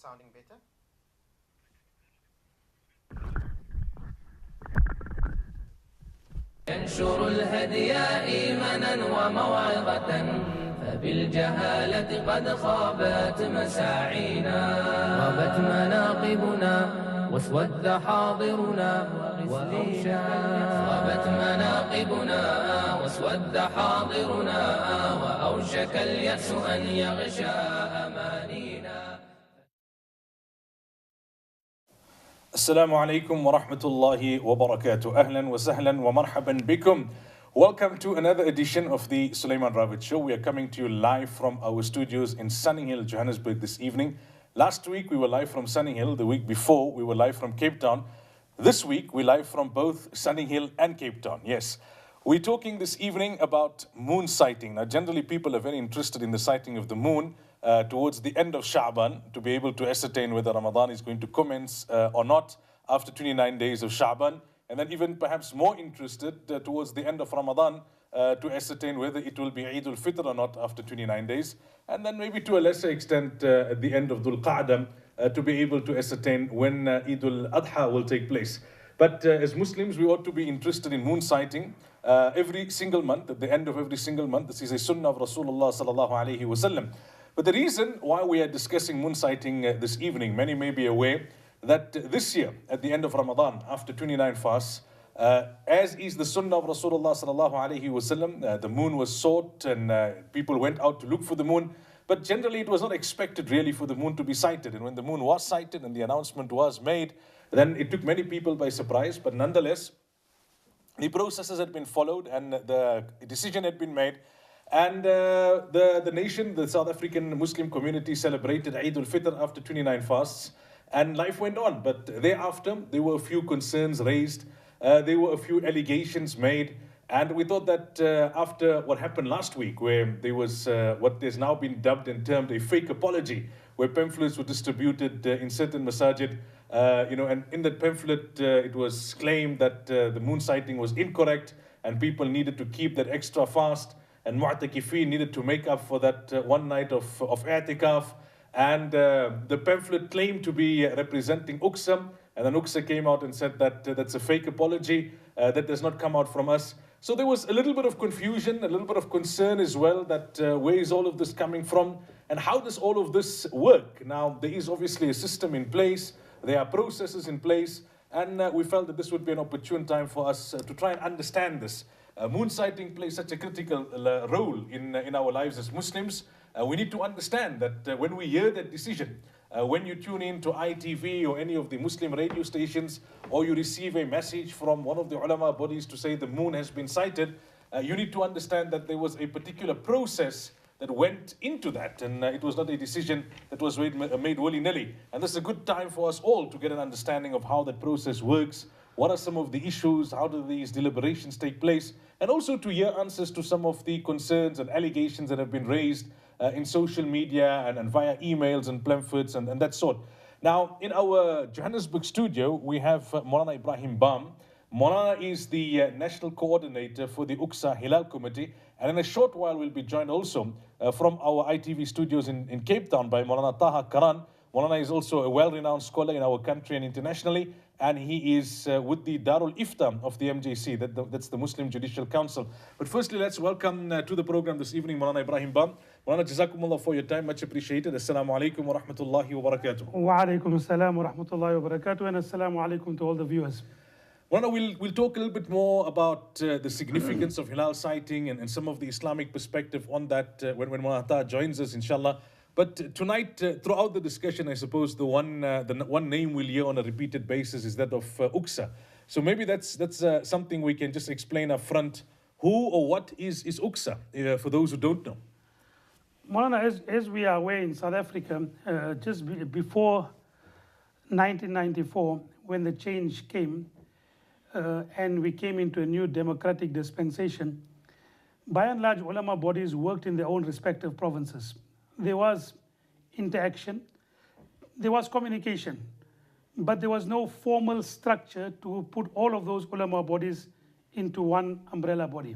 sounding better? ينشر الهدي إيمانا وموعظة فبالجهالة قد خابت مساعينا غابت مناقبنا واسود حاضرنا غابت مناقبنا واسود حاضرنا وأوشك اليأس أن يغشى أمانينا. Assalamu alaikum wa rahmatullahi wa barakatuh. Ahlan wa sahlan wa marhaban bikum. Welcome to another edition of the Moulana Ravat Show. We are coming to you live from our studios in Sunny Hill, Johannesburg this evening. Last week we were live from Sunny Hill. The week before we were live from Cape Town. This week we're live from both Sunny Hill and Cape Town. Yes. We're talking this evening about moon sighting. Now generally people are very interested in the sighting of the moon towards the end of Sha'ban to be able to ascertain whether Ramadan is going to commence or not after 29 days of Sha'ban, and then even perhaps more interested towards the end of Ramadan to ascertain whether it will be Eid al-Fitr or not after 29 days, and then maybe to a lesser extent at the end of Dhul Qa'dah to be able to ascertain when Eid al-Adha will take place. But as Muslims, we ought to be interested in moon sighting every single month, at the end of every single month. This is a sunnah of Rasulullah sallallahu alayhi wa sallam. But the reason why we are discussing moon sighting this evening, many may be aware that this year, at the end of Ramadan, after 29 fasts, as is the sunnah of Rasulullah sallallahu alaihi wasallam, the moon was sought and people went out to look for the moon. But generally it was not expected really for the moon to be sighted. And when the moon was sighted and the announcement was made, then it took many people by surprise. But nonetheless, the processes had been followed and the decision had been made. And the nation, the South African Muslim community, celebrated Eid al-Fitr after 29 fasts, and life went on. But thereafter, there were a few concerns raised, there were a few allegations made, and we thought that after what happened last week, where there was what has now been dubbed and termed a fake apology, where pamphlets were distributed in certain masajid, and in that pamphlet it was claimed that the moon sighting was incorrect, and people needed to keep that extra fast. And mu'takifin needed to make up for that one night of i'tikaf. And the pamphlet claimed to be representing UQSA. And then UQSA came out and said that that's a fake apology, that does not come out from us. So there was a little bit of confusion, a little bit of concern as well, that where is all of this coming from? And how does all of this work? Now, there is obviously a system in place. There are processes in place. And we felt that this would be an opportune time for us to try and understand this. Moon sighting plays such a critical role in our lives as Muslims. We need to understand that when we hear that decision, when you tune in to ITV or any of the Muslim radio stations, or you receive a message from one of the ulama bodies to say the moon has been sighted, you need to understand that there was a particular process that went into that, and it was not a decision that was made willy-nilly. And this is a good time for us all to get an understanding of how that process works. What are some of the issues? How do these deliberations take place? And also to hear answers to some of the concerns and allegations that have been raised in social media and via emails and pamphlets and that sort. Now, in our Johannesburg studio, we have Moulana Ebrahim Bham. Moulana is the national coordinator for the UQSA Hilaal committee. And in a short while, we'll be joined also from our ITV studios in Cape Town by Moulana Taha Karan. Moulana is also a well-renowned scholar in our country and internationally, and he is with the Darul Ifta of the MJC, that's the Muslim Judicial Council. But firstly, let's welcome to the program this evening Moulana Ebrahim Bham. Moulana, Jazakumullah for your time, much appreciated. Assalamu alaikum wa rahmatullahi wa barakatuh. Wa alaikum assalam wa rahmatullahi wa barakatuh, and assalamu alaikum to all the viewers. Moulana, we'll talk a little bit more about the significance of Hilal sighting and some of the Islamic perspective on that when Moulana Taha joins us, inshallah. But tonight, throughout the discussion, I suppose the one name we'll hear on a repeated basis is that of UQSA. So maybe that's something we can just explain up front. Who or what is UQSA, for those who don't know? Moulana, as we are aware in South Africa, before 1994, when the change came and we came into a new democratic dispensation, by and large, ulama bodies worked in their own respective provinces. There was interaction, there was communication, but there was no formal structure to put all of those ulama bodies into one umbrella body.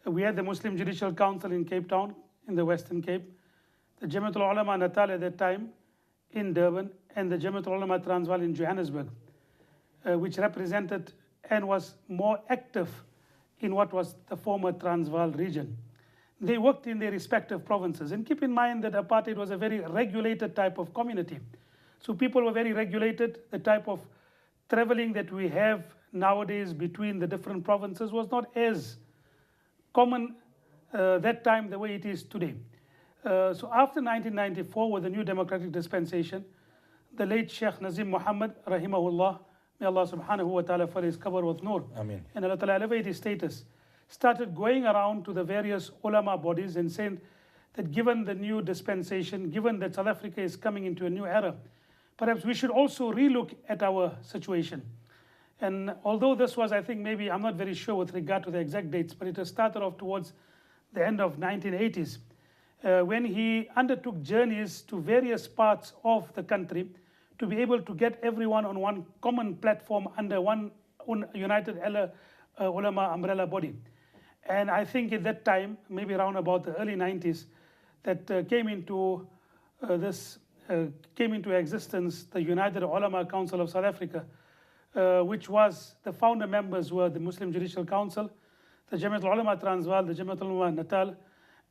We had the Muslim Judicial Council in Cape Town, in the Western Cape. The Jamiatul Ulama Natal at that time in Durban and the Jamiat Ulama Transvaal in Johannesburg, which represented and was more active in what was the former Transvaal region. They worked in their respective provinces. And keep in mind that apartheid was a very regulated type of community. So people were very regulated. The type of traveling that we have nowadays between the different provinces was not as common that time the way it is today. So after 1994, with the new democratic dispensation, the late Sheikh Nazim Muhammad, rahimahullah, may Allah subhanahu wa ta'ala fill his qabr with nur, Ameen. and Allah ta'ala elevate his status, started going around to the various ulama bodies and saying that given the new dispensation, given that South Africa is coming into a new era, perhaps we should also relook at our situation. And although this was, I think maybe, I'm not very sure with regard to the exact dates, but it has started off towards the end of 1980s, when he undertook journeys to various parts of the country to be able to get everyone on one common platform under one united ulama umbrella body. And I think at that time, maybe around about the early 90s, that came into existence the United Ulama Council of South Africa, which was, the founder members were the Muslim Judicial Council, the Jamiat Ulama Transvaal, the Jamiat Ulama Natal,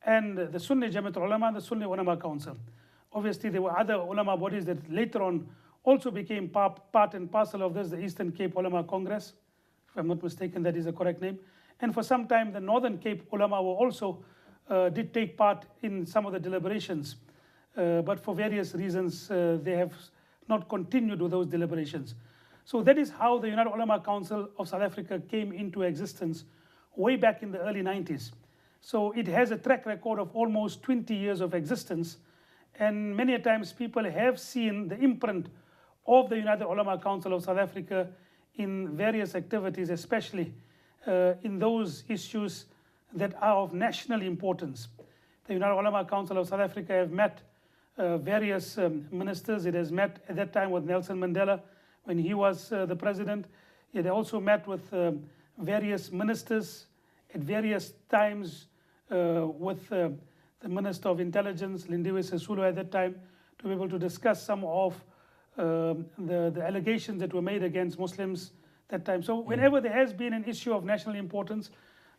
and the Sunni Jamiat Ulama and the Sunni Ulama Council. Obviously, there were other ulama bodies that later on also became part and parcel of this, the Eastern Cape Ulama Congress, if I'm not mistaken, that is the correct name. And for some time, the Northern Cape Ulama were also did take part in some of the deliberations, but for various reasons, they have not continued with those deliberations. So that is how the United Ulama Council of South Africa came into existence way back in the early 90s. So it has a track record of almost 20 years of existence, and many a times people have seen the imprint of the United Ulama Council of South Africa in various activities, especially in those issues that are of national importance. The United Ulama Council of South Africa have met various ministers. It has met at that time with Nelson Mandela when he was the president. It also met with various ministers at various times with the Minister of Intelligence, Lindiwe Sisulu, at that time, to be able to discuss some of the allegations that were made against Muslims that time. So whenever there has been an issue of national importance,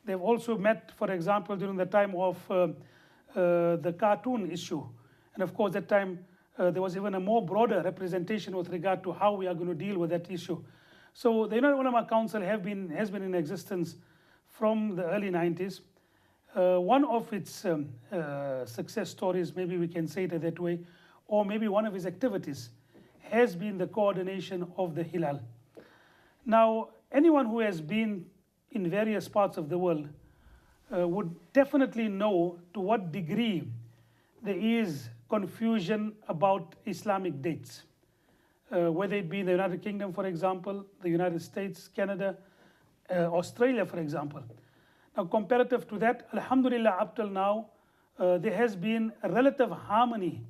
they've also met, for example, during the time of the cartoon issue. And of course, that time there was even a more broader representation with regard to how we are going to deal with that issue. So the United Ulama Council has been in existence from the early 90s. One of its success stories, maybe we can say it that way, or maybe one of its activities, has been the coordination of the Hilaal. Now, anyone who has been in various parts of the world would definitely know to what degree there is confusion about Islamic dates, whether it be in the United Kingdom, for example, the United States, Canada, Australia, for example. Now, comparative to that, alhamdulillah, up till now, there has been a relative harmony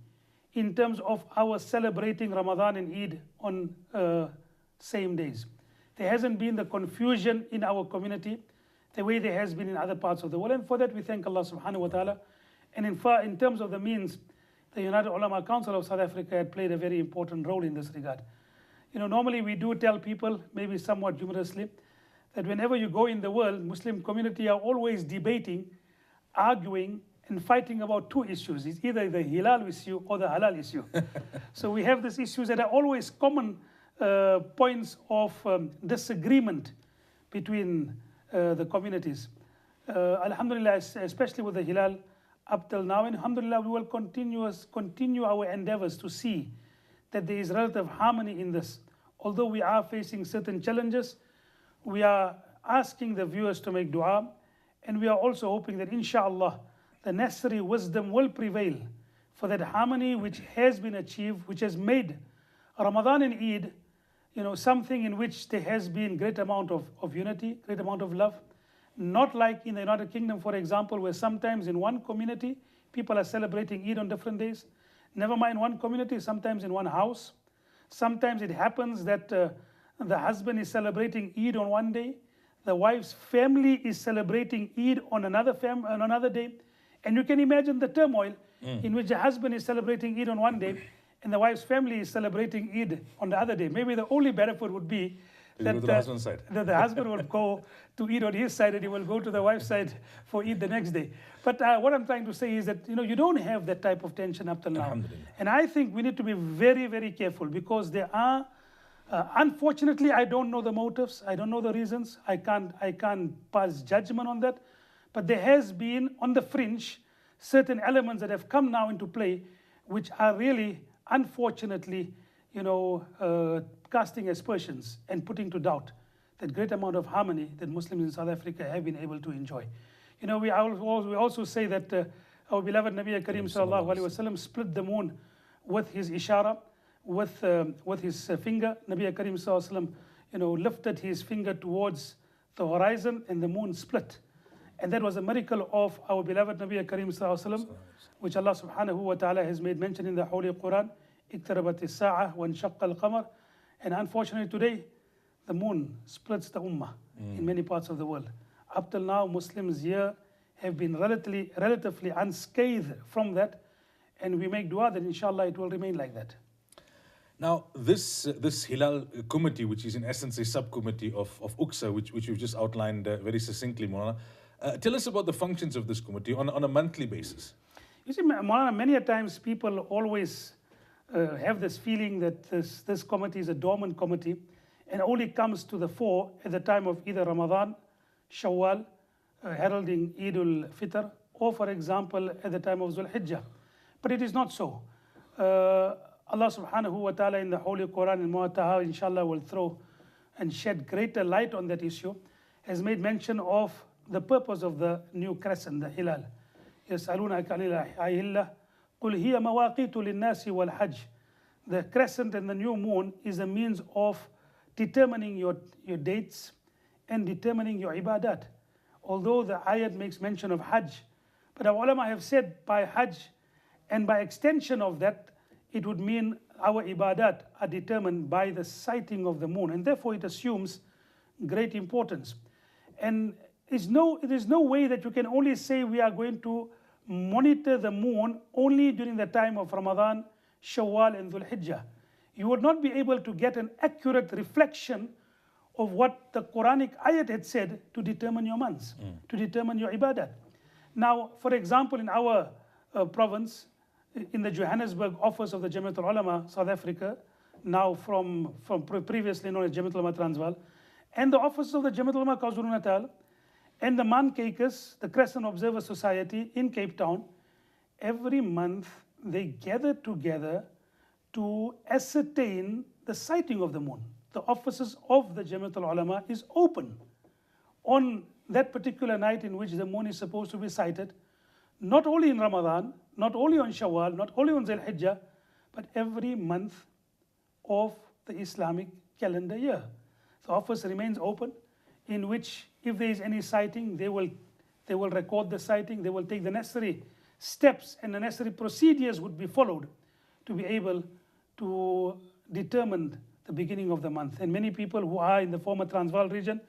in terms of our celebrating Ramadan and Eid on same days. There hasn't been the confusion in our community the way there has been in other parts of the world. And for that, we thank Allah subhanahu wa ta'ala. And in terms of the means, the United Ulama Council of South Africa had played a very important role in this regard. You know, normally we do tell people, maybe somewhat humorously, that whenever you go in the world, Muslim community are always debating, arguing, and fighting about two issues. It's either the Hilaal issue or the Halal issue. So we have these issues that are always common points of disagreement between the communities. Alhamdulillah, especially with the Hilaal up till now, and alhamdulillah, we will continue our endeavors to see that there is relative harmony in this. Although we are facing certain challenges, we are asking the viewers to make dua, and we are also hoping that inshallah the necessary wisdom will prevail for that harmony which has been achieved, which has made Ramadan and Eid, you know, something in which there has been great amount of unity, great amount of love. Not like in the United Kingdom, for example, where sometimes in one community people are celebrating Eid on different days. Never mind one community, sometimes in one house. Sometimes it happens that the husband is celebrating Eid on one day, the wife's family is celebrating Eid on another day, and you can imagine the turmoil in which the husband is celebrating Eid on one day, and the wife's family is celebrating Eid on the other day. Maybe the only benefit would be You go to the husband's side. that the husband will go to Eid on his side and he will go to the wife's side for Eid the next day. But what I'm trying to say is that you don't have that type of tension up till now. Alhamdulillah. And I think we need to be very, very careful because there are, unfortunately, I don't know the motives, I don't know the reasons, I can't pass judgment on that. But there has been on the fringe certain elements that have come now into play, which are really, unfortunately, casting aspersions and putting to doubt that great amount of harmony that Muslims in South Africa have been able to enjoy. We also say that our beloved Nabi Kareem sallallahu alaihi wasallam split the moon with his ishara, with his finger. Nabi Kareem sallallahu alaihi wasallam, lifted his finger towards the horizon and the moon split. And that was a miracle of our beloved Nabi Kareem sallallahu alaihi wasallam, which Allah subhanahu wa ta'ala has made mention in the Holy Quran. اقتربت الساعة وانشق القمر. And unfortunately today, the moon splits the ummah in many parts of the world. Up till now, Muslims here have been relatively unscathed from that. And we make dua that inshallah it will remain like that. Now, this Hilaal committee, which is in essence a subcommittee of UCSA, which you've just outlined very succinctly, Moulana, tell us about the functions of this committee on a monthly basis. You see, Moulana, many a times people always have this feeling that this committee is a dormant committee and only comes to the fore at the time of either Ramadan, Shawwal, heralding Eid al-Fitr, or for example at the time of Zul Hijjah. But it is not so. Allah subhanahu wa ta'ala in the Holy Quran and Mu'ataha inshallah will throw and shed greater light on that issue, has made mention of the purpose of the new crescent, the Hilaal. يَسْأَلُونَكَ عَنِ الْأَهِلَّةِ قُلْ هِيَ مَوَاقِيتُ لِلنَّاسِ وَالْحَجِّ. The crescent and the new moon is a means of determining your dates and determining your ibadat. Although the ayat makes mention of Hajj, but our ulama have said by Hajj and by extension of that, it would mean our ibadat are determined by the sighting of the moon, and therefore it assumes great importance. And there is no way that you can only say we are going to monitor the moon only during the time of Ramadan, Shawwal and Dhul Hijjah. You would not be able to get an accurate reflection of what the Quranic ayat had said to determine your months, to determine your ibadat. Now, for example, in our province, in the Johannesburg office of the Jamiat al-Ulama, South Africa, now from previously known as Jamiat al-Ulama Transvaal, and the office of the Jamiat al-Ulama KwaZulu-Natal, and the Mankekers, the Crescent Observer Society in Cape Town, every month they gather together to ascertain the sighting of the moon. The offices of the Jamiat al-Ulama is open on that particular night in which the moon is supposed to be sighted, not only in Ramadan, not only on Shawwal, not only on Zul Hijjah, but every month of the Islamic calendar year. The office remains open, in which if there is any sighting, they will record the sighting, they will take the necessary steps and the necessary procedures would be followed to be able to determine the beginning of the month. And many people who are in the former Transvaal region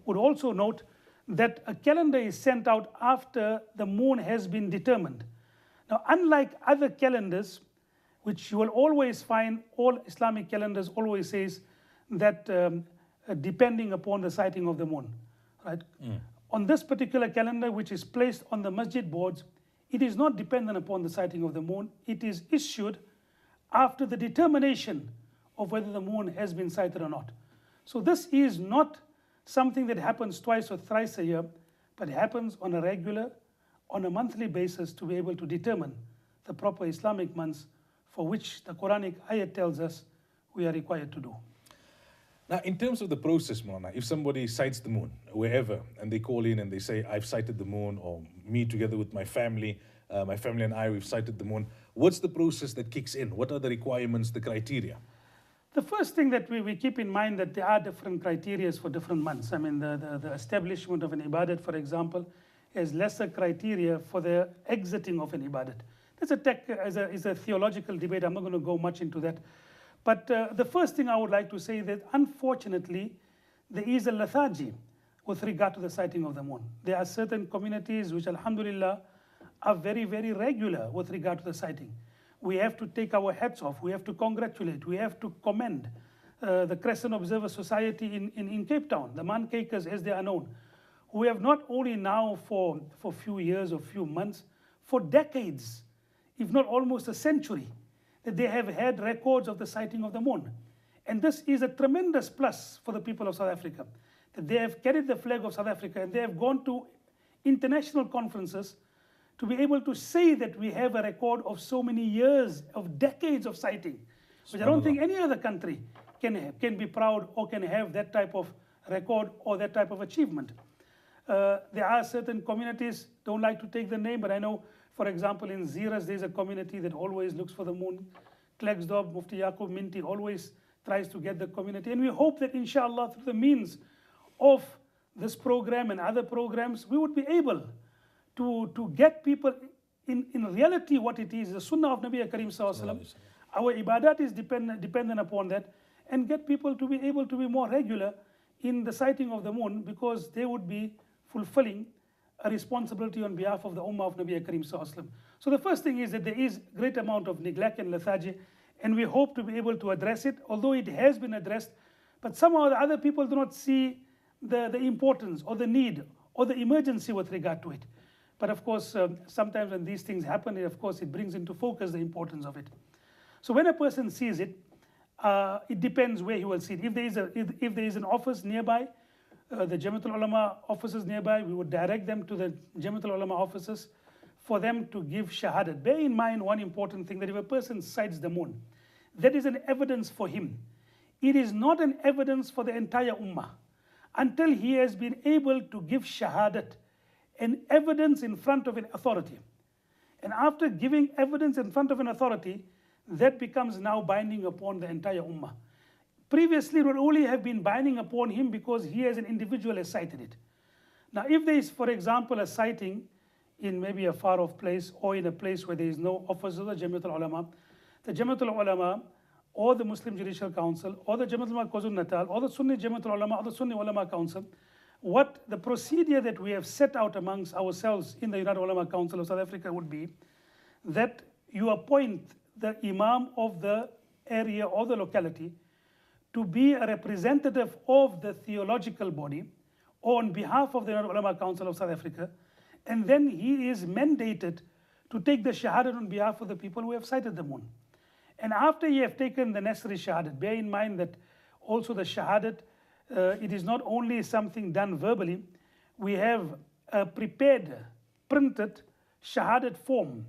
would also note that a calendar is sent out after the moon has been determined. Now, unlike other calendars, which you will always find, all Islamic calendars always says that depending upon the sighting of the moon, right? On this particular calendar, which is placed on the masjid boards, it is not dependent upon the sighting of the moon. It is issued after the determination of whether the moon has been sighted or not. So this is not something that happens twice or thrice a year, but happens on a regular, on a monthly basis to be able to determine the proper Islamic months for which the Quranic ayat tells us we are required to do. Now, in terms of the process, Moulana, if somebody sights the moon, wherever, and they call in and they say, I've sighted the moon, or me together with my family and I, we've sighted the moon, what's the process that kicks in? What are the requirements, the criteria? The first thing that we keep in mind that there are different criteria for different months. I mean, the establishment of an ibadat, for example, has lesser criteria for the exiting of an ibadat. That's is a theological debate. I'm not going to go much into that. But the first thing I would like to say is that unfortunately, there is a lethargy with regard to the sighting of the moon. There are certain communities which, alhamdulillah, are very, very regular with regard to the sighting. we have to take our hats off, we have to congratulate, we have to commend the Crescent Observer Society in Cape Town, the Mankakers as they are known, who have not only now for few years or few months, for decades, if not almost a century, that they have had records of the sighting of the moon. And this is a tremendous plus for the people of South Africa, that they have carried the flag of South Africa and they have gone to international conferences to be able to say that we have a record of so many years, of decades of sighting, which I don't think any other country can be proud or can have that type of record or that type of achievement. There are certain communities, don't like to take the name, but I know, for example, in Zeerust, there's a community that always looks for the moon. Klerksdorp, Mufti Yaqub Minty always tries to get the community. And we hope that, inshallah, through the means of this program and other programs, we would be able to get people in reality what it is, the Sunnah of Nabi Karim Sallallahu Alaihi Wasallam. Our ibadat is dependent upon that, and get people to be able to be more regular in the sighting of the moon, because they would be fulfilling a responsibility on behalf of the Ummah of Nabi Karim Sallallahu Alaihi Wasallam. So the first thing is that there is great amount of neglect and lethargy, and we hope to be able to address it, although it has been addressed, but somehow the other people do not see the importance or the need or the emergency with regard to it. But of course, sometimes when these things happen, of course, it brings into focus the importance of it. So when a person sees it, it depends where he will see it. If there is an office nearby, the Jamiatul Ulama offices nearby, we would direct them to the Jamiatul Ulama offices for them to give shahadat. Bear in mind one important thing, that if a person sights the moon, that is an evidence for him. It is not an evidence for the entire ummah until he has been able to give shahadat, an evidence in front of an authority. And after giving evidence in front of an authority, that becomes now binding upon the entire ummah. Previously, it would only have been binding upon him because he as an individual has cited it. Now, if there is, for example, a sighting in maybe a far-off place or in a place where there is no office of the Jamiatul Ulama, the Jamiatul Ulama or the Muslim Judicial Council or the Jamiatul Ulama KwaZulu Natal or the Sunni Jamiatul Ulama or the Sunni Ulama Council, what the procedure that we have set out amongst ourselves in the United Ulama Council of South Africa would be that you appoint the Imam of the area or the locality to be a representative of the theological body on behalf of the United Ulama Council of South Africa, and then he is mandated to take the shahadat on behalf of the people who have sighted the moon. And after you have taken the necessary shahadat, bear in mind that also the shahadat, it is not only something done verbally, we have a prepared, printed shahadat form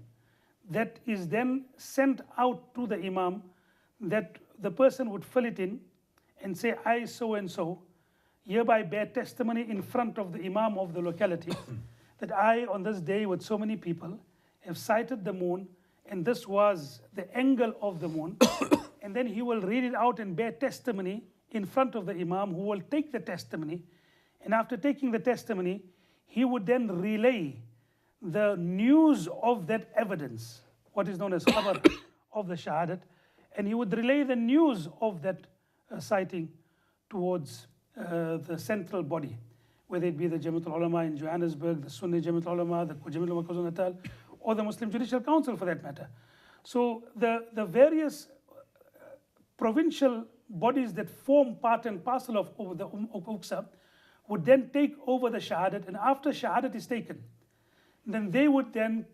that is then sent out to the imam, that the person would fill it in and say, I so and so hereby bear testimony in front of the imam of the locality that I on this day with so many people have sighted the moon, and this was the angle of the moon. And then he will read it out and bear testimony in front of the imam, who will take the testimony, and after taking the testimony, he would then relay the news of that evidence, what is known as khabar of the shahadat, and he would relay the news of that sighting towards the central body, whether it be the Jamiatul Ulama in Johannesburg, the Sunni Jamiatul Ulama, the Jamiatul Ulama KwaZulu Natal, or the Muslim Judicial Council for that matter. So the various provincial bodies that form part and parcel of the UQSA would then take over the shahadat, and after shahadat is taken, then they would then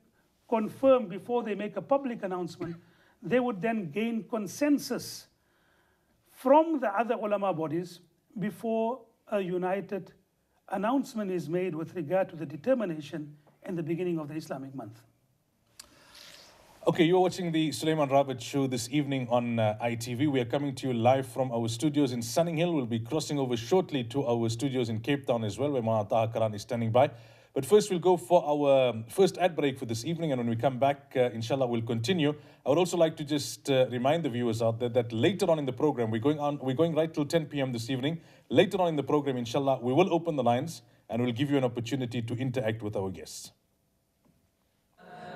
confirm before they make a public announcement, they would then gain consensus from the other ulama bodies before a united announcement is made with regard to the determination and the beginning of the Islamic month. Okay, you're watching the Moulana Ravat show this evening on ITV. We are coming to you live from our studios in Sunning Hill. We'll be crossing over shortly to our studios in Cape Town as well, where Moulana Taha Karan is standing by. But first, we'll go for our first ad break for this evening, and when we come back, inshallah, we'll continue. I would also like to just remind the viewers out there that later on in the program, we're going right till 10 p.m. this evening. Later on in the program, inshallah, we will open the lines and we'll give you an opportunity to interact with our guests.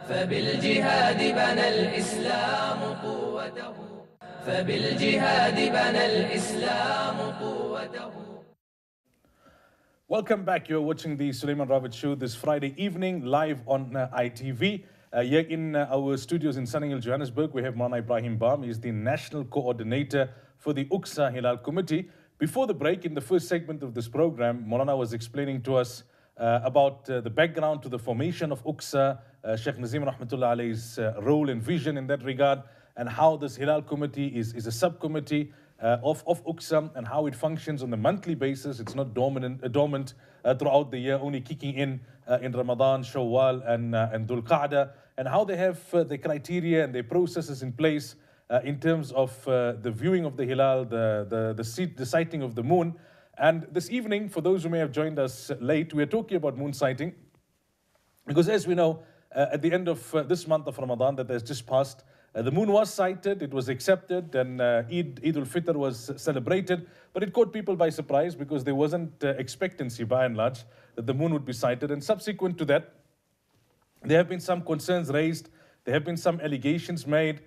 فبالجهاد بنى الإسلام قوته فبالجهاد بنى الإسلام قوته. Welcome back. You're watching the Moulana Ravat show this Friday evening live on ITV. Here in our studios in Sunninghill, Johannesburg, we have Moulana Ebrahim Bham. He's the National Coordinator for the UXA Hilaal Committee. Before the break, in the first segment of this program, Moulana was explaining to us about the background to the formation of UXA, Sheikh Nazim Rahmatullah Alayhi's role and vision in that regard, and how this Hilaal Committee is a subcommittee of UXA and how it functions on a monthly basis. It's not dormant throughout the year, only kicking in Ramadan, Shawwal, and Dhul Qa'dah, and how they have the criteria and their processes in place in terms of the viewing of the Hilal, the sighting of the moon. And this evening, for those who may have joined us late, we are talking about moon sighting because, as we know, at the end of this month of Ramadan that has just passed, the moon was sighted, it was accepted, and Eid al-Fitr was celebrated, but it caught people by surprise because there wasn't expectancy by and large that the moon would be sighted. And subsequent to that, there have been some concerns raised, there have been some allegations made,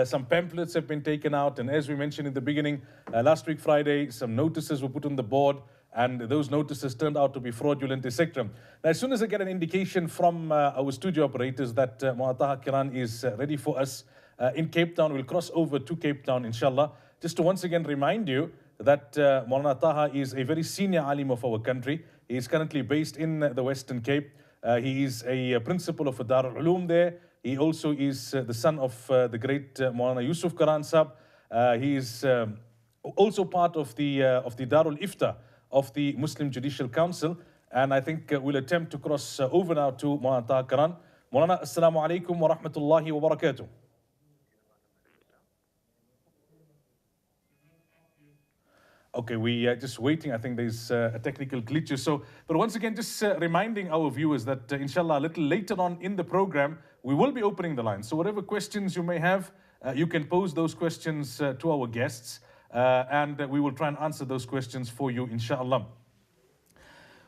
some pamphlets have been taken out, and as we mentioned in the beginning, last week Friday, some notices were put on the board, and those notices turned out to be fraudulent, etc. Now, as soon as I get an indication from our studio operators that Moulana Taha Kiran is ready for us in Cape Town, we'll cross over to Cape Town, inshallah, just to once again remind you that Moulana Taha is a very senior alim of our country. He is currently based in the Western Cape. He is a principal of a Dar al-Ulum there. He also is the son of the great Moulana Yusuf Quran Sahib. He is also part of the Darul Ifta of the Muslim Judicial Council. And I think we'll attempt to cross over now to Moulana Taha Kiran. Moulana, assalamu alaikum wa rahmatullahi wa barakatuh. Okay, we are just waiting. I think there's a technical glitch. So, but once again, just reminding our viewers that inshallah, a little later on in the program, we will be opening the line. So whatever questions you may have, you can pose those questions to our guests, and we will try and answer those questions for you, inshallah.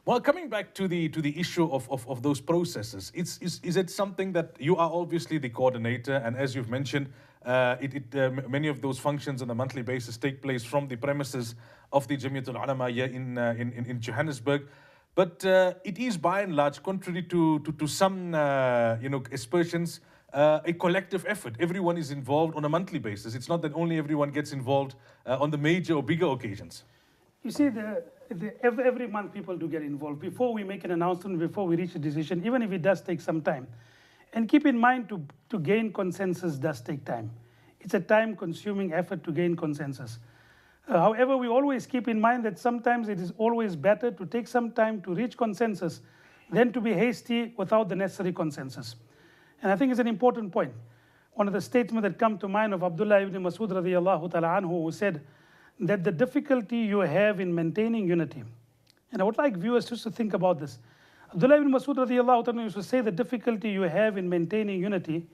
Well, coming back to the issue of those processes, is it something that you are obviously the coordinator, and as you've mentioned, many of those functions on a monthly basis take place from the premises of the Jamiatul Ulama here in Johannesburg. But it is by and large, contrary to some aspersions, a collective effort. Everyone is involved on a monthly basis. It's not that only everyone gets involved on the major or bigger occasions. You see, every month people do get involved. Before we make an announcement, before we reach a decision, even if it does take some time. And keep in mind, to gain consensus does take time. It's a time-consuming effort to gain consensus. However, we always keep in mind that sometimes it is always better to take some time to reach consensus than to be hasty without the necessary consensus. And I think it's an important point. One of the statements that come to mind of Abdullah ibn Masud radiyallahu ta'ala anhu, who said that the difficulty you have in maintaining unity, and I would like viewers just to think about this. Abdullah ibn Masud radiyallahu ta'ala used to say the difficulty you have in maintaining unity,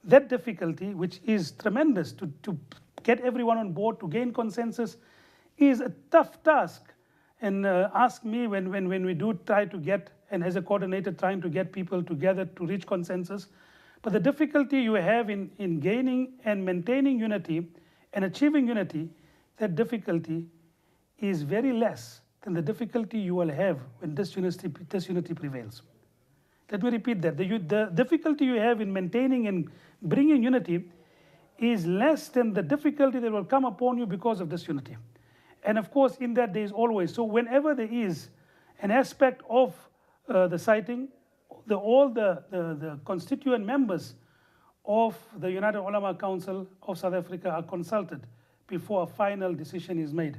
that difficulty, which is tremendous to get everyone on board, to gain consensus, is a tough task. And ask me when we do try to get, and as a coordinator trying to get people together to reach consensus, but the difficulty you have in gaining and maintaining unity and achieving unity, that difficulty is very less than the difficulty you will have when disunity prevails. Let me repeat that. The difficulty you have in maintaining and bringing unity is less than the difficulty that will come upon you because of disunity. And of course, in that there is always, so whenever there is an aspect of the sighting, all the constituent members of the United Ulama Council of South Africa are consulted before a final decision is made.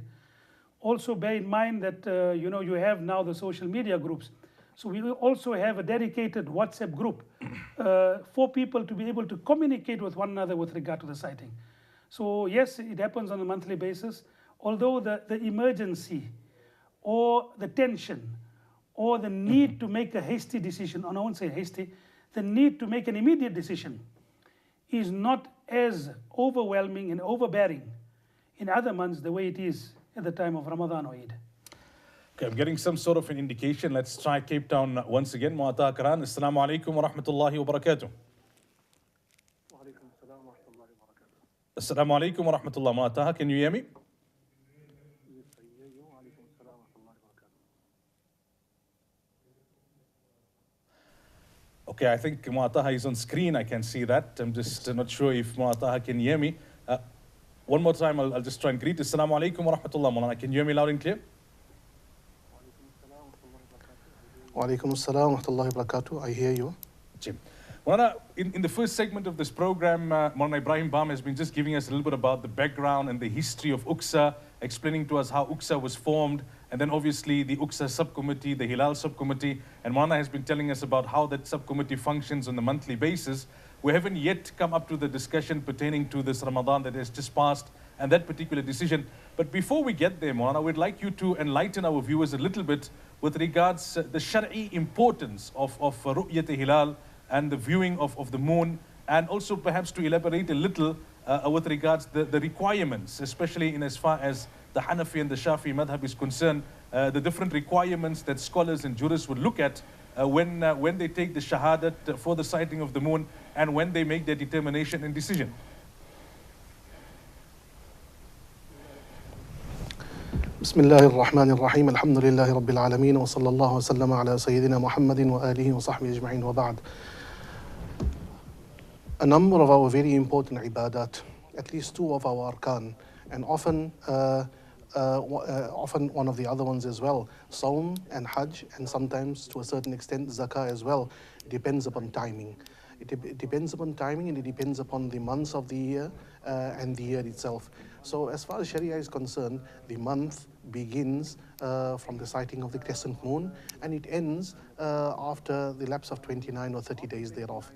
Also bear in mind that you have now the social media groups. So we will also have a dedicated WhatsApp group for people to be able to communicate with one another with regard to the sighting. So yes, it happens on a monthly basis, although the emergency or the tension or the need to make a hasty decision, or I won't say hasty, the need to make an immediate decision is not as overwhelming and overbearing in other months the way it is at the time of Ramadan or Eid. Okay, I'm getting some sort of an indication. Let's try Cape Town once again. Moulana Taha Kiran, assalamu alaikum wa rahmatullahi wa barakatuh. Assalamu alaikum wa rahmatullah. Moulana Taha, can you hear me? Okay, I think Moulana is on screen. I can see that. I'm just not sure if Moulana can hear me. One more time, I'll just try and greet. Assalamu alaikum wa rahmatullah, Moulana. Can you hear me loud and clear? Wa alaikum assalam wa rahmatullahi wa barakatuh. I hear you. Jim. Moulana, in the first segment of this program, Moulana Ebrahim Bham has been just giving us a little bit about the background and the history of UCSA, explaining to us how UCSA was formed, and then obviously the UCSA subcommittee, the Hilaal subcommittee, and Moulana has been telling us about how that subcommittee functions on a monthly basis. We haven't yet come up to the discussion pertaining to this Ramadan that has just passed and that particular decision. But before we get there, Moulana, we'd like you to enlighten our viewers a little bit with regards the Shari'i importance of Ru'yat Hilal and the viewing of the moon, and also perhaps to elaborate a little with regards the requirements, especially in as far as the Hanafi and the Shafi madhab is concerned, the different requirements that scholars and jurists would look at when they take the shahadat for the sighting of the moon and when they make their determination and decision. Bismillah ar-Rahman ar-Rahim. Alhamdulillahi Rabbil Alameen. Wa sallallahu wa sallam ala Sayyidina Muhammadin wa alihi wa sahbihi ajma'in wa ba'd. A number of our very important ibadat, at least two of our arkan, and often one of the other ones as well, Saum and Hajj, and sometimes to a certain extent Zakah as well, depends upon timing. It depends upon timing, and it depends upon the months of the year and the year itself. So as far as Sharia is concerned, the month begins from the sighting of the crescent moon, and it ends after the lapse of 29 or 30 days thereof.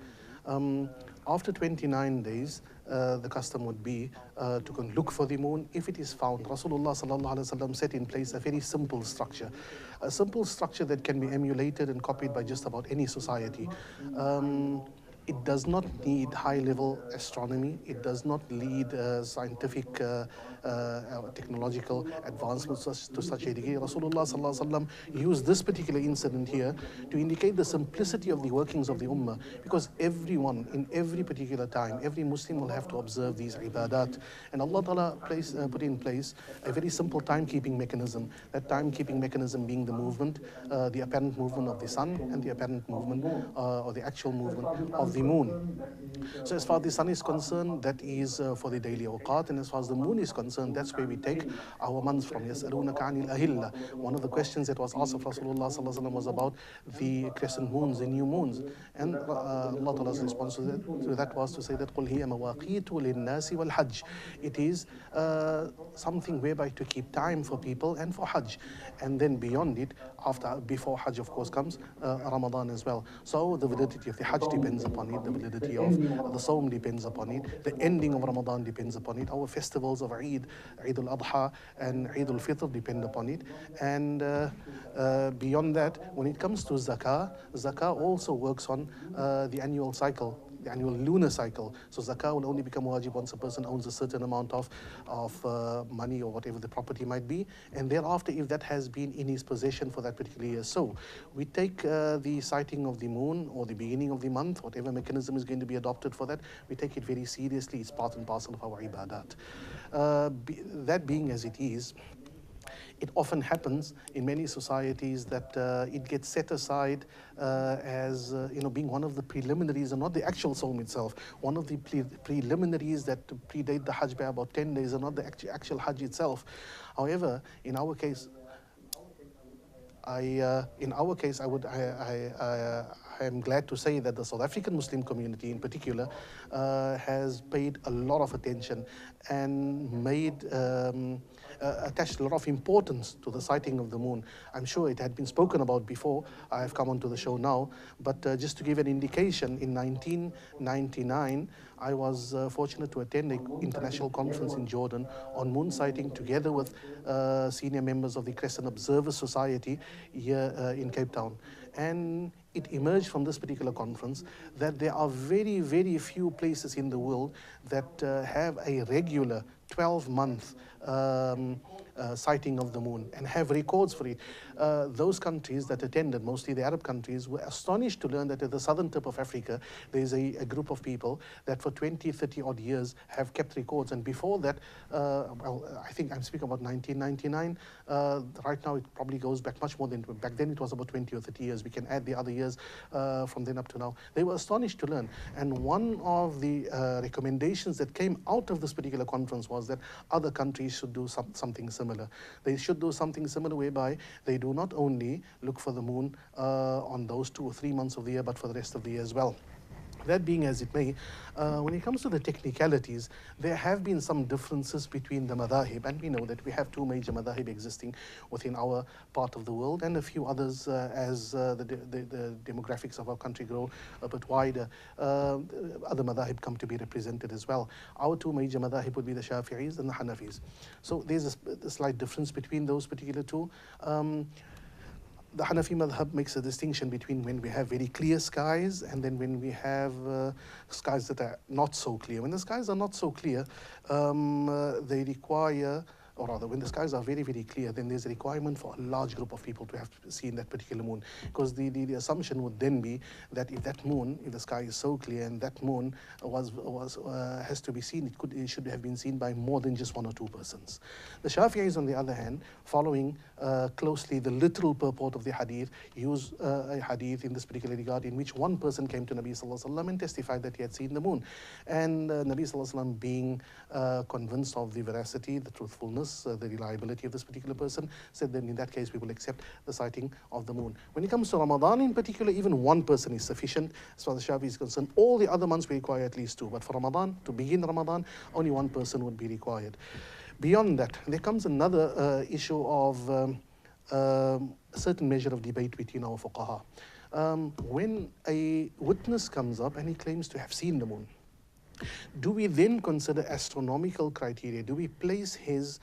After 29 days, the custom would be to go and look for the moon. If it is found, Rasulullah sallallahu alaihi wasallam set in place a very simple structure. A simple structure that can be emulated and copied by just about any society. It does not need high-level astronomy. It does not need scientific technological advancements to such a degree. Rasulullah sallallahu alaihi wasallam used this particular incident here to indicate the simplicity of the workings of the ummah, because everyone in every particular time, every Muslim will have to observe these ibadat, and Allah Ta'ala put in place a very simple timekeeping mechanism. That timekeeping mechanism being the movement, the apparent movement of the sun, and the apparent movement or the actual movement of the moon. So as far as the sun is concerned, that is for the daily awqat, and as far as the moon is concerned, that's where we take our months from. يَسْأَلُونَكَ عَنِ الْأَهِلَّةِ. One of the questions that was asked of Rasulullah sallallahu alaihi wasallam was about the crescent moons, the new moons, and Allah Ta'ala's response to that was to say that قُلْ هِيَ مَوَاقِيتُ لِلنَّاسِ وَالْحَجِّ. It is something whereby to keep time for people and for Hajj, and then beyond it, before Hajj of course comes Ramadan as well. So the validity of the Hajj depends upon it, the validity of the Saum depends upon it, the ending of Ramadan depends upon it, our festivals of Eid, Eid al-Adha and Eid al-Fitr depend upon it, and beyond that, when it comes to Zakah, Zakah also works on the annual cycle, the annual lunar cycle. So Zakah will only become wajib once a person owns a certain amount of money or whatever the property might be, and thereafter if that has been in his possession for that particular year. So we take the sighting of the moon or the beginning of the month, whatever mechanism is going to be adopted for that, we take it very seriously. It's part and parcel of our ibadat. That being as it is, it often happens in many societies that it gets set aside as being one of the preliminaries, and not the actual Saum itself. One of the preliminaries that predate the Hajj by about 10 days, and not the actual Hajj itself. However, in our case, I am glad to say that the South African Muslim community in particular has paid a lot of attention and attached a lot of importance to the sighting of the moon. I'm sure it had been spoken about before. I have come onto the show now, but just to give an indication, in 1999, I was fortunate to attend an international conference in Jordan on moon sighting, together with senior members of the Crescent Observer Society here in Cape Town. And it emerged from this particular conference that there are very, very few places in the world that have a regular 12-month sighting of the moon and have records for it. Those countries that attended, mostly the Arab countries, were astonished to learn that at the southern tip of Africa, there is a group of people that for 20, 30 odd years have kept records. And before that, well, I think I'm speaking about 1999. Right now, it probably goes back much more than, back then it was about 20 or 30 years. We can add the other years from then up to now. They were astonished to learn. And one of the recommendations that came out of this particular conference was that other countries should do something similar. They should do something similar whereby they do not only look for the moon on those 2 or 3 months of the year, but for the rest of the year as well. That being as it may, when it comes to the technicalities, there have been some differences between the madahib, and we know that we have 2 major madahib existing within our part of the world, and a few others as the demographics of our country grow a bit wider. Other madahib come to be represented as well. Our 2 major madahib would be the Shafi'is and the Hanafis. So there's a slight difference between those particular 2. The Hanafi madhab makes a distinction between when we have very clear skies and then when we have skies that are not so clear. When the skies are not so clear, they require, or rather, when the skies are very, very clear, then there's a requirement for a large group of people to have seen that particular moon. Because the assumption would then be that if that moon, if the sky is so clear and that moon has to be seen, it should have been seen by more than just 1 or 2 persons. The Shafi'is, on the other hand, following closely the literal purport of the hadith, use a hadith in this particular regard in which one person came to Nabi Sallallahu Alaihi Wasallam and testified that he had seen the moon. And Nabi Sallallahu Alaihi Wasallam, being convinced of the veracity, the truthfulness, the reliability of this particular person, said that in that case we will accept the sighting of the moon. When it comes to Ramadan in particular, even 1 person is sufficient as far as the Shafi is concerned. All the other months we require at least 2, but for Ramadan, to begin Ramadan, only 1 person would be required. Beyond that, there comes another issue of a certain measure of debate between our fuqaha. When a witness comes up and he claims to have seen the moon, do we then consider astronomical criteria? Do we place his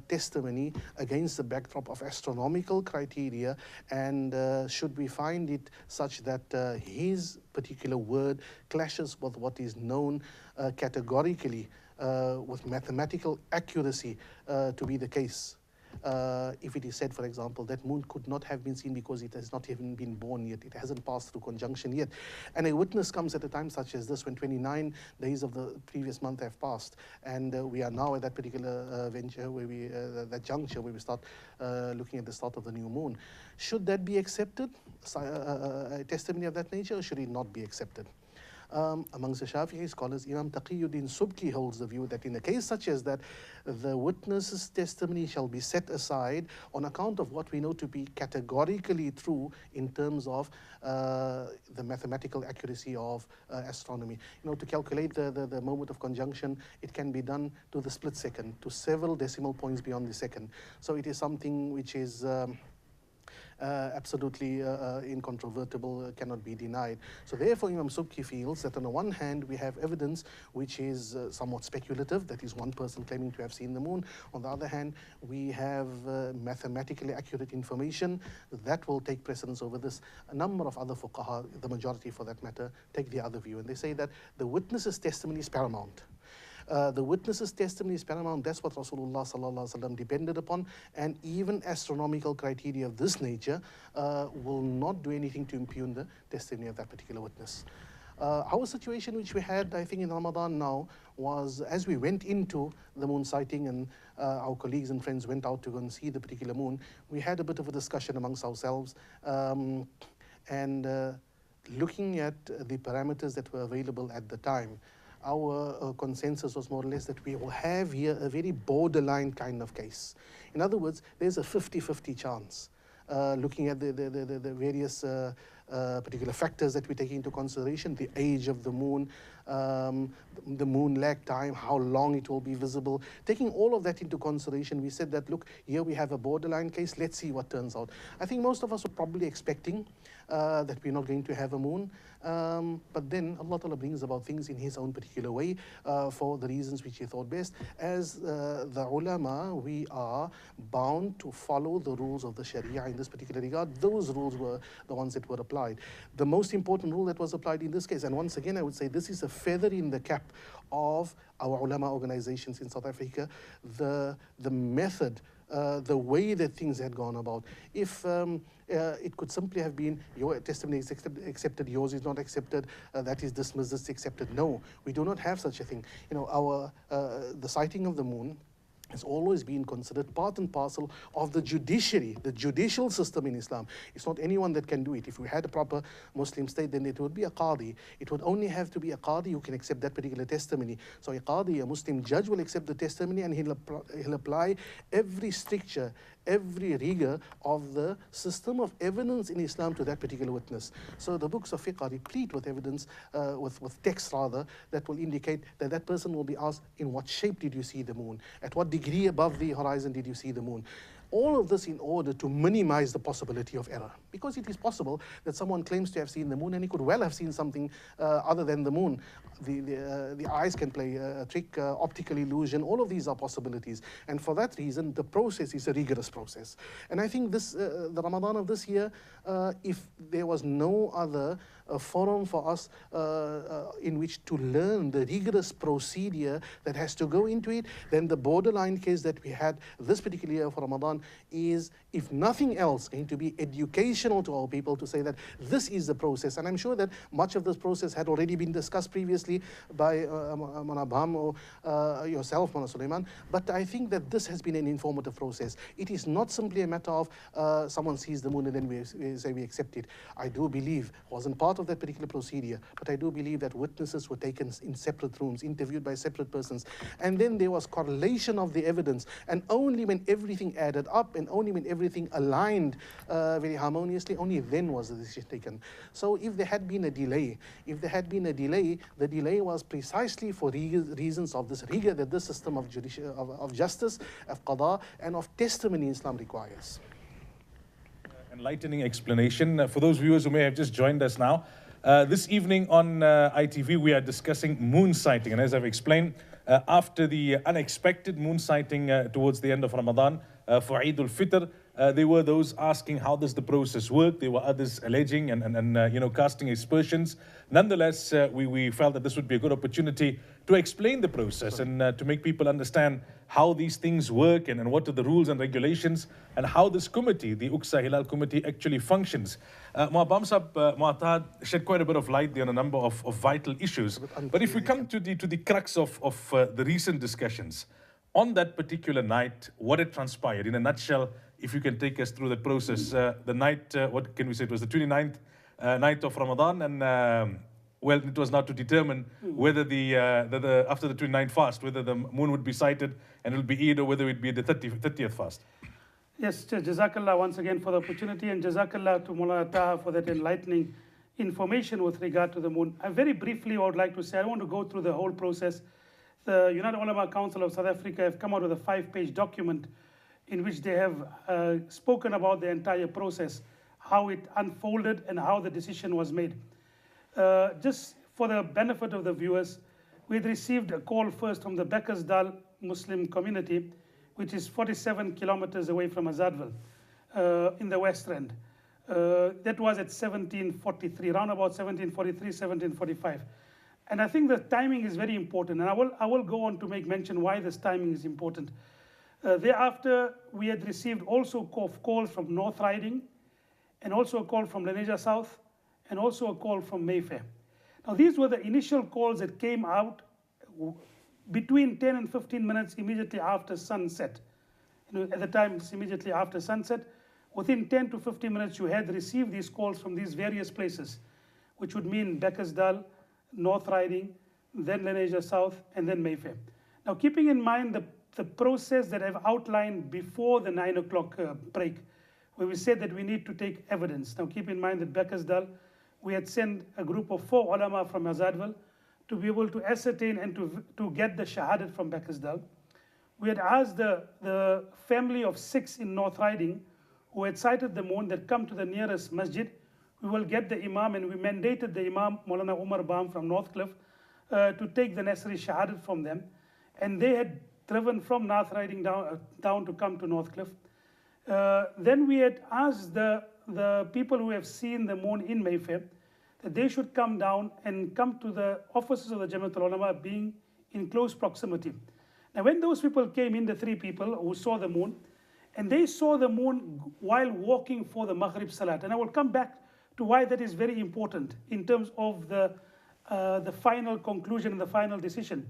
testimony against the backdrop of astronomical criteria, and should we find it such that his particular word clashes with what is known categorically with mathematical accuracy to be the case? If it is said, for example, that moon could not have been seen because it has not even been born yet, it hasn't passed through conjunction yet, and a witness comes at a time such as this when 29 days of the previous month have passed, and we are now at that particular venture where that juncture where we start looking at the start of the new moon. Should that be accepted, a testimony of that nature, or should it not be accepted? Amongst the Shafi'i scholars, Imam Taqiyuddin Subki holds the view that in a case such as that, the witness's testimony shall be set aside on account of what we know to be categorically true in terms of the mathematical accuracy of astronomy. You know, to calculate the moment of conjunction, it can be done to the split second, to several decimal points beyond the second. So it is something which is absolutely incontrovertible, cannot be denied. So therefore Imam Subki feels that on the one hand we have evidence which is somewhat speculative, that is 1 person claiming to have seen the moon. On the other hand, we have mathematically accurate information that will take precedence over this. A number of other fuqaha, the majority for that matter, take the other view, and they say that the witness's testimony is paramount. The witness's testimony is paramount. That's what Rasulullah Sallallahu Alaihi Wasallam depended upon, and even astronomical criteria of this nature will not do anything to impugn the testimony of that particular witness. Our situation which we had, I think, in Ramadan now was, as we went into the moon sighting and our colleagues and friends went out to go and see the particular moon, we had a bit of a discussion amongst ourselves, and looking at the parameters that were available at the time, our consensus was more or less that we will have here a very borderline kind of case. In other words, there's a 50-50 chance. Looking at the various particular factors that we take into consideration, the age of the moon lag time, how long it will be visible. Taking all of that into consideration, we said that, look, here we have a borderline case, let's see what turns out. I think most of us were probably expecting that we're not going to have a moon, but then Allah Ta'ala brings about things in His own particular way for the reasons which He thought best. As the ulama, we are bound to follow the rules of the Sharia in this particular regard. Those rules were the ones that were applied applied. The most important rule that was applied in this case, and once again I would say this is a feather in the cap of our ulama organizations in South Africa, the method, the way that things had gone about. If it could simply have been your testimony is accepted, yours is not accepted, that is dismissed, this is accepted. No, we do not have such a thing. You know, the sighting of the moon has always been considered part and parcel of the judiciary, the judicial system in Islam. It's not anyone that can do it. If we had a proper Muslim state, then it would be a qadi. It would only have to be a qadi who can accept that particular testimony. So a qadi, a Muslim judge, will accept the testimony and he'll apply every stricture, every rigor of the system of evidence in Islam to that particular witness. So the books of fiqh are replete with evidence, with text rather, that will indicate that that person will be asked, in what shape did you see the moon? At what degree above the horizon did you see the moon? All of this in order to minimize the possibility of error. Because it is possible that someone claims to have seen the moon and he could well have seen something other than the moon. The eyes can play a trick, optical illusion, all of these are possibilities. And for that reason, the process is a rigorous process. And I think this, the Ramadan of this year, if there was no other forum for us in which to learn the rigorous procedure that has to go into it, then the borderline case that we had this particular year for Ramadan is, if nothing else, going to be educational to our people to say that this is the process. And I'm sure that much of this process had already been discussed previously by Moulana Bham or yourself, Moulana Sulaiman, but I think that this has been an informative process. It is not simply a matter of someone sees the moon and then we say we accept it. I do believe, wasn't part of that particular procedure, but I do believe that witnesses were taken in separate rooms, interviewed by separate persons, and then there was correlation of the evidence, and only when everything added up and only when everything aligned very harmoniously, only then was the decision taken. So if there had been a delay, the delay was precisely for reasons of this rigor that this system of justice, of qada, and of testimony in Islam requires. Enlightening explanation. For those viewers who may have just joined us now, this evening on ITV we are discussing moon sighting, and as I've explained, after the unexpected moon sighting towards the end of Ramadan for Eid al-Fitr, there were those asking how does the process work. There were others alleging and you know, casting aspersions. Nonetheless, we felt that this would be a good opportunity to explain the process and to make people understand how these things work and what are the rules and regulations and how this committee, the UQSA Hilaal committee, actually functions. Bham Sahab, Mu'tad shed quite a bit of light there on a number of vital issues. But if we come to the crux of the recent discussions, on that particular night, what had transpired, in a nutshell, if you can take us through that process, the night, what can we say, it was the 29th night of Ramadan, and well, it was now to determine whether after the 29th fast, whether the moon would be sighted and it will be Eid, or whether it would be the 30th fast. Yes, Jazakallah once again for the opportunity, and Jazakallah to Moulana Taha for that enlightening information with regard to the moon. I very briefly would like to say, I don't want to go through the whole process. The United Ulama Council of South Africa have come out with a 5-page document in which they have spoken about the entire process, how it unfolded and how the decision was made. Just for the benefit of the viewers, we had received a call first from the Bekkersdal Muslim community, which is 47 kilometers away from Azadville, in the West End. That was at 1743, around about 1743, 1745. And I think the timing is very important, and I will go on to make mention why this timing is important. Thereafter, we had received also calls from North Riding, and also a call from Lenasia South, and also a call from Mayfair. Now, these were the initial calls that came out between 10 and 15 minutes immediately after sunset. You know, at the time, it's immediately after sunset. Within 10 to 15 minutes, you had received these calls from these various places, which would mean Bekkersdal, North Riding, then Lenasia South, and then Mayfair. Now, keeping in mind the process that I've outlined before the 9 o'clock break, where we said that we need to take evidence. Now, keep in mind that Bekkersdal, we had sent a group of 4 ulama from Azadville to be able to ascertain and to get the shahadat from Bekkersdal. We had asked the family of 6 in North Riding who had sighted the moon that come to the nearest masjid. We will get the imam, and we mandated the imam, Moulana Ebrahim Bham from Northcliffe, to take the necessary shahadat from them. And they had driven from North Riding down to come to Northcliffe. Then we had asked the the people who have seen the moon in Mayfair, that they should come down and come to the offices of the Jamaat al-Ulama being in close proximity. Now when those people came in, the 3 people who saw the moon, and they saw the moon while walking for the Maghrib Salat. And I will come back to why that is very important in terms of the final conclusion and the final decision.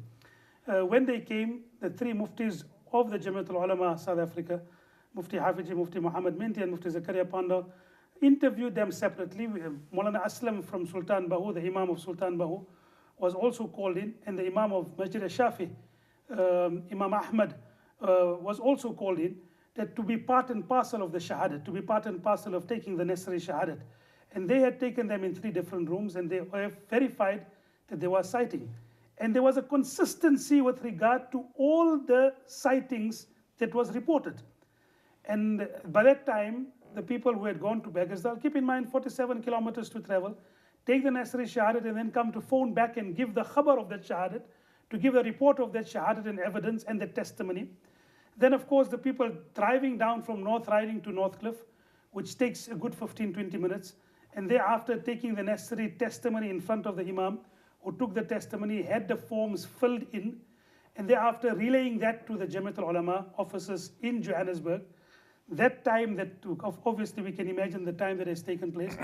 When they came, the 3 muftis of the Jamaat al-Ulama South Africa, Mufti Hafiji, Mufti Muhammad Minti and Mufti Zakaria Panda, interviewed them separately. Moulana Aslam from Sultan Bahu, the Imam of Sultan Bahu, was also called in, and the Imam of Masjid al-Shafi, Imam Ahmad, was also called in, that to be part and parcel of the Shahadat, to be part and parcel of taking the necessary Shahadat. And they had taken them in 3 different rooms, and they have verified that there was sighting. And there was a consistency with regard to all the sightings that was reported. And by that time, the people who had gone to Baghdad, keep in mind 47 kilometers to travel, take the necessary Shahadat and then come to phone back and give the khabar of that Shahadat, to give a report of that Shahadat and evidence and the testimony. Then of course the people driving down from North Riding to Northcliffe, which takes a good 15-20 minutes, and thereafter taking the necessary testimony in front of the Imam, who took the testimony, had the forms filled in, and thereafter relaying that to the Jamaat al-Ulama offices in Johannesburg. That time that took, obviously we can imagine the time that has taken place.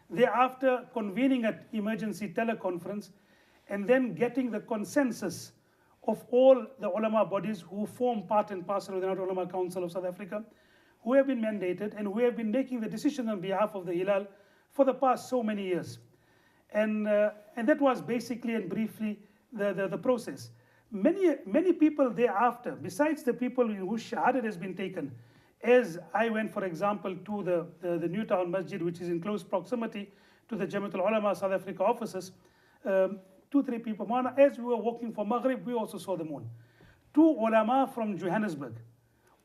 Thereafter convening an emergency teleconference and then getting the consensus of all the ulama bodies who form part and parcel of the Ulama Council of South Africa, who have been mandated and who have been making the decision on behalf of the Hilaal for the past so many years. And that was basically and briefly the process. Many people thereafter, besides the people whose shahadat has been taken, as I went, for example, to the Newtown Masjid, which is in close proximity to the Jamaat al-Ulama South Africa offices, 2-3 people. As we were walking for Maghrib, we also saw the moon. 2 ulama from Johannesburg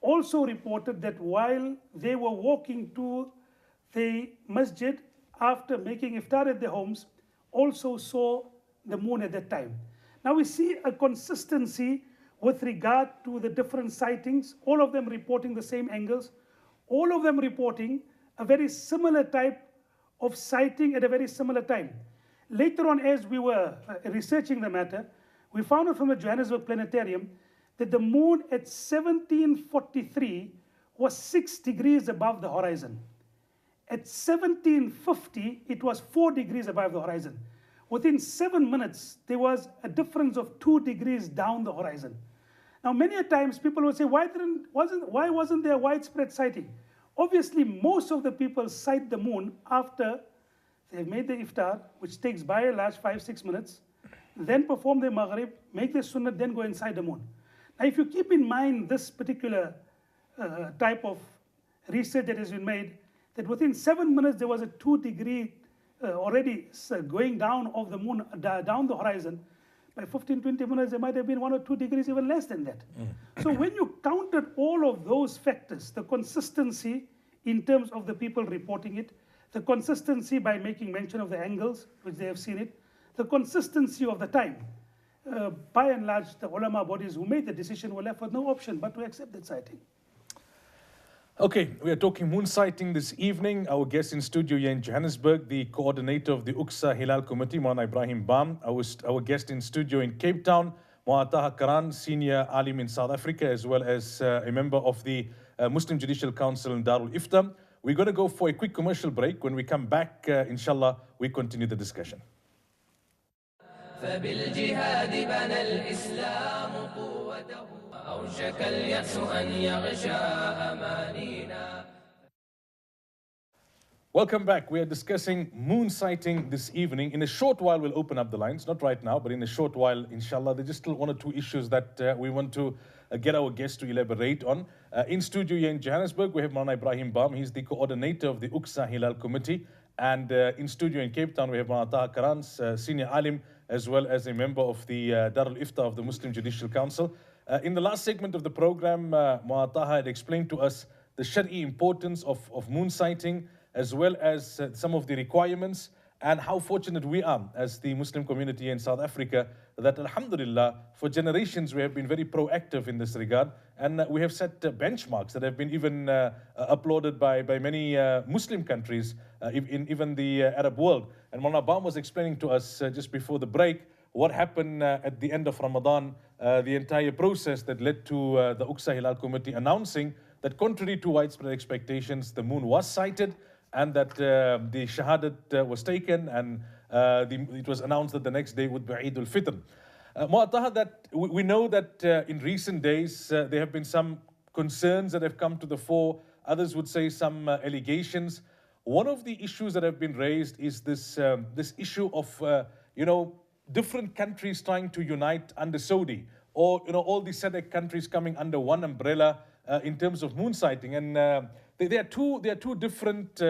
also reported that while they were walking to the masjid after making iftar at their homes, also saw the moon at that time. Now we see a consistency with regard to the different sightings, all of them reporting the same angles, all of them reporting a very similar type of sighting at a very similar time. Later on, as we were researching the matter, we found out from the Johannesburg Planetarium that the moon at 1743 was 6 degrees above the horizon. At 1750, it was 4 degrees above the horizon. Within 7 minutes, there was a difference of 2 degrees down the horizon. Now, many a times people will say, why wasn't there widespread sighting? Obviously, most of the people sight the moon after they've made the iftar, which takes by and large 5-6 minutes, then perform their maghrib, make the sunnah, then go inside the moon. Now, if you keep in mind this particular type of research that has been made, that within 7 minutes there was a 2 degree already going down of the moon, down the horizon. By 15-20 minutes, there might have been 1 or 2 degrees even less than that. So when you counted all of those factors, the consistency in terms of the people reporting it, the consistency by making mention of the angles, which they have seen it, the consistency of the time, by and large, the ulama bodies who made the decision were left with no option but to accept that sighting. Okay, we are talking moon sighting this evening. Our guest in studio here in Johannesburg, the coordinator of the UXA Hilaal Committee, Moulana Ebrahim Bham. Our guest in studio in Cape Town, Moulana Karan, senior alim in South Africa, as well as a member of the Muslim Judicial Council in Darul Ifta. We're going to go for a quick commercial break. When we come back, inshallah, we continue the discussion. فبالجهاد بنى الإسلام قوته أوشك اليأس أن يغشى أمانينا. Welcome back. We are discussing moon sighting this evening. In a short while, we'll open up the lines. Not right now, but in a short while, inshallah. There's just still 1 or 2 issues that we want to get our guests to elaborate on. In studio here in Johannesburg, we have Moulana Ebrahim Bham. He's the coordinator of the UXA Hilaal Committee. And in studio in Cape Town, we have Moulana Karan, senior alim, as well as a member of the Darul Ifta of the Muslim Judicial Council. In the last segment of the program, Moulana had explained to us the Shari'i importance of moon sighting, as well as some of the requirements, and how fortunate we are as the Muslim community in South Africa that Alhamdulillah, for generations we have been very proactive in this regard, and we have set benchmarks that have been even applauded by many Muslim countries, in even the Arab world. And Moulana Bham was explaining to us just before the break what happened at the end of Ramadan, the entire process that led to the Uqsa Hilaal Committee announcing that contrary to widespread expectations, the moon was sighted, and that the Shahadat was taken, and it was announced that the next day would be Eid al-Fitr. Mu'ataha, that we know that in recent days there have been some concerns that have come to the fore. Others would say some allegations. One of the issues that have been raised is this issue of different countries trying to unite under Saudi, or all the SADC countries coming under one umbrella in terms of moon sighting. And there are two different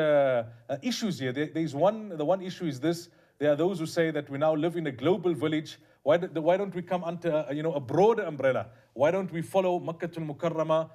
issues here. The one issue is this: there are those who say that we now live in a global village. Why don't we come under a broader umbrella? Why don't we follow Makkah al-Mukarramah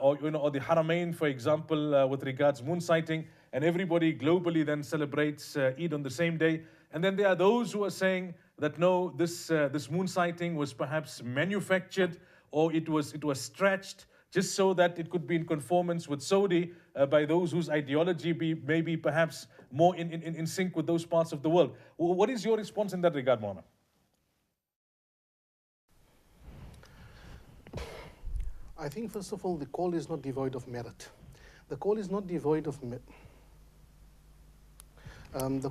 or the Haramain, for example, with regards moon sighting, and everybody globally then celebrates Eid on the same day? And then there are those who are saying that no, this moon sighting was perhaps manufactured, or it was stretched just so that it could be in conformance with Saudi by those whose ideology may be perhaps more in sync with those parts of the world. What is your response in that regard, Moulana? I think, first of all, the call is not devoid of merit. The call is not devoid of merit on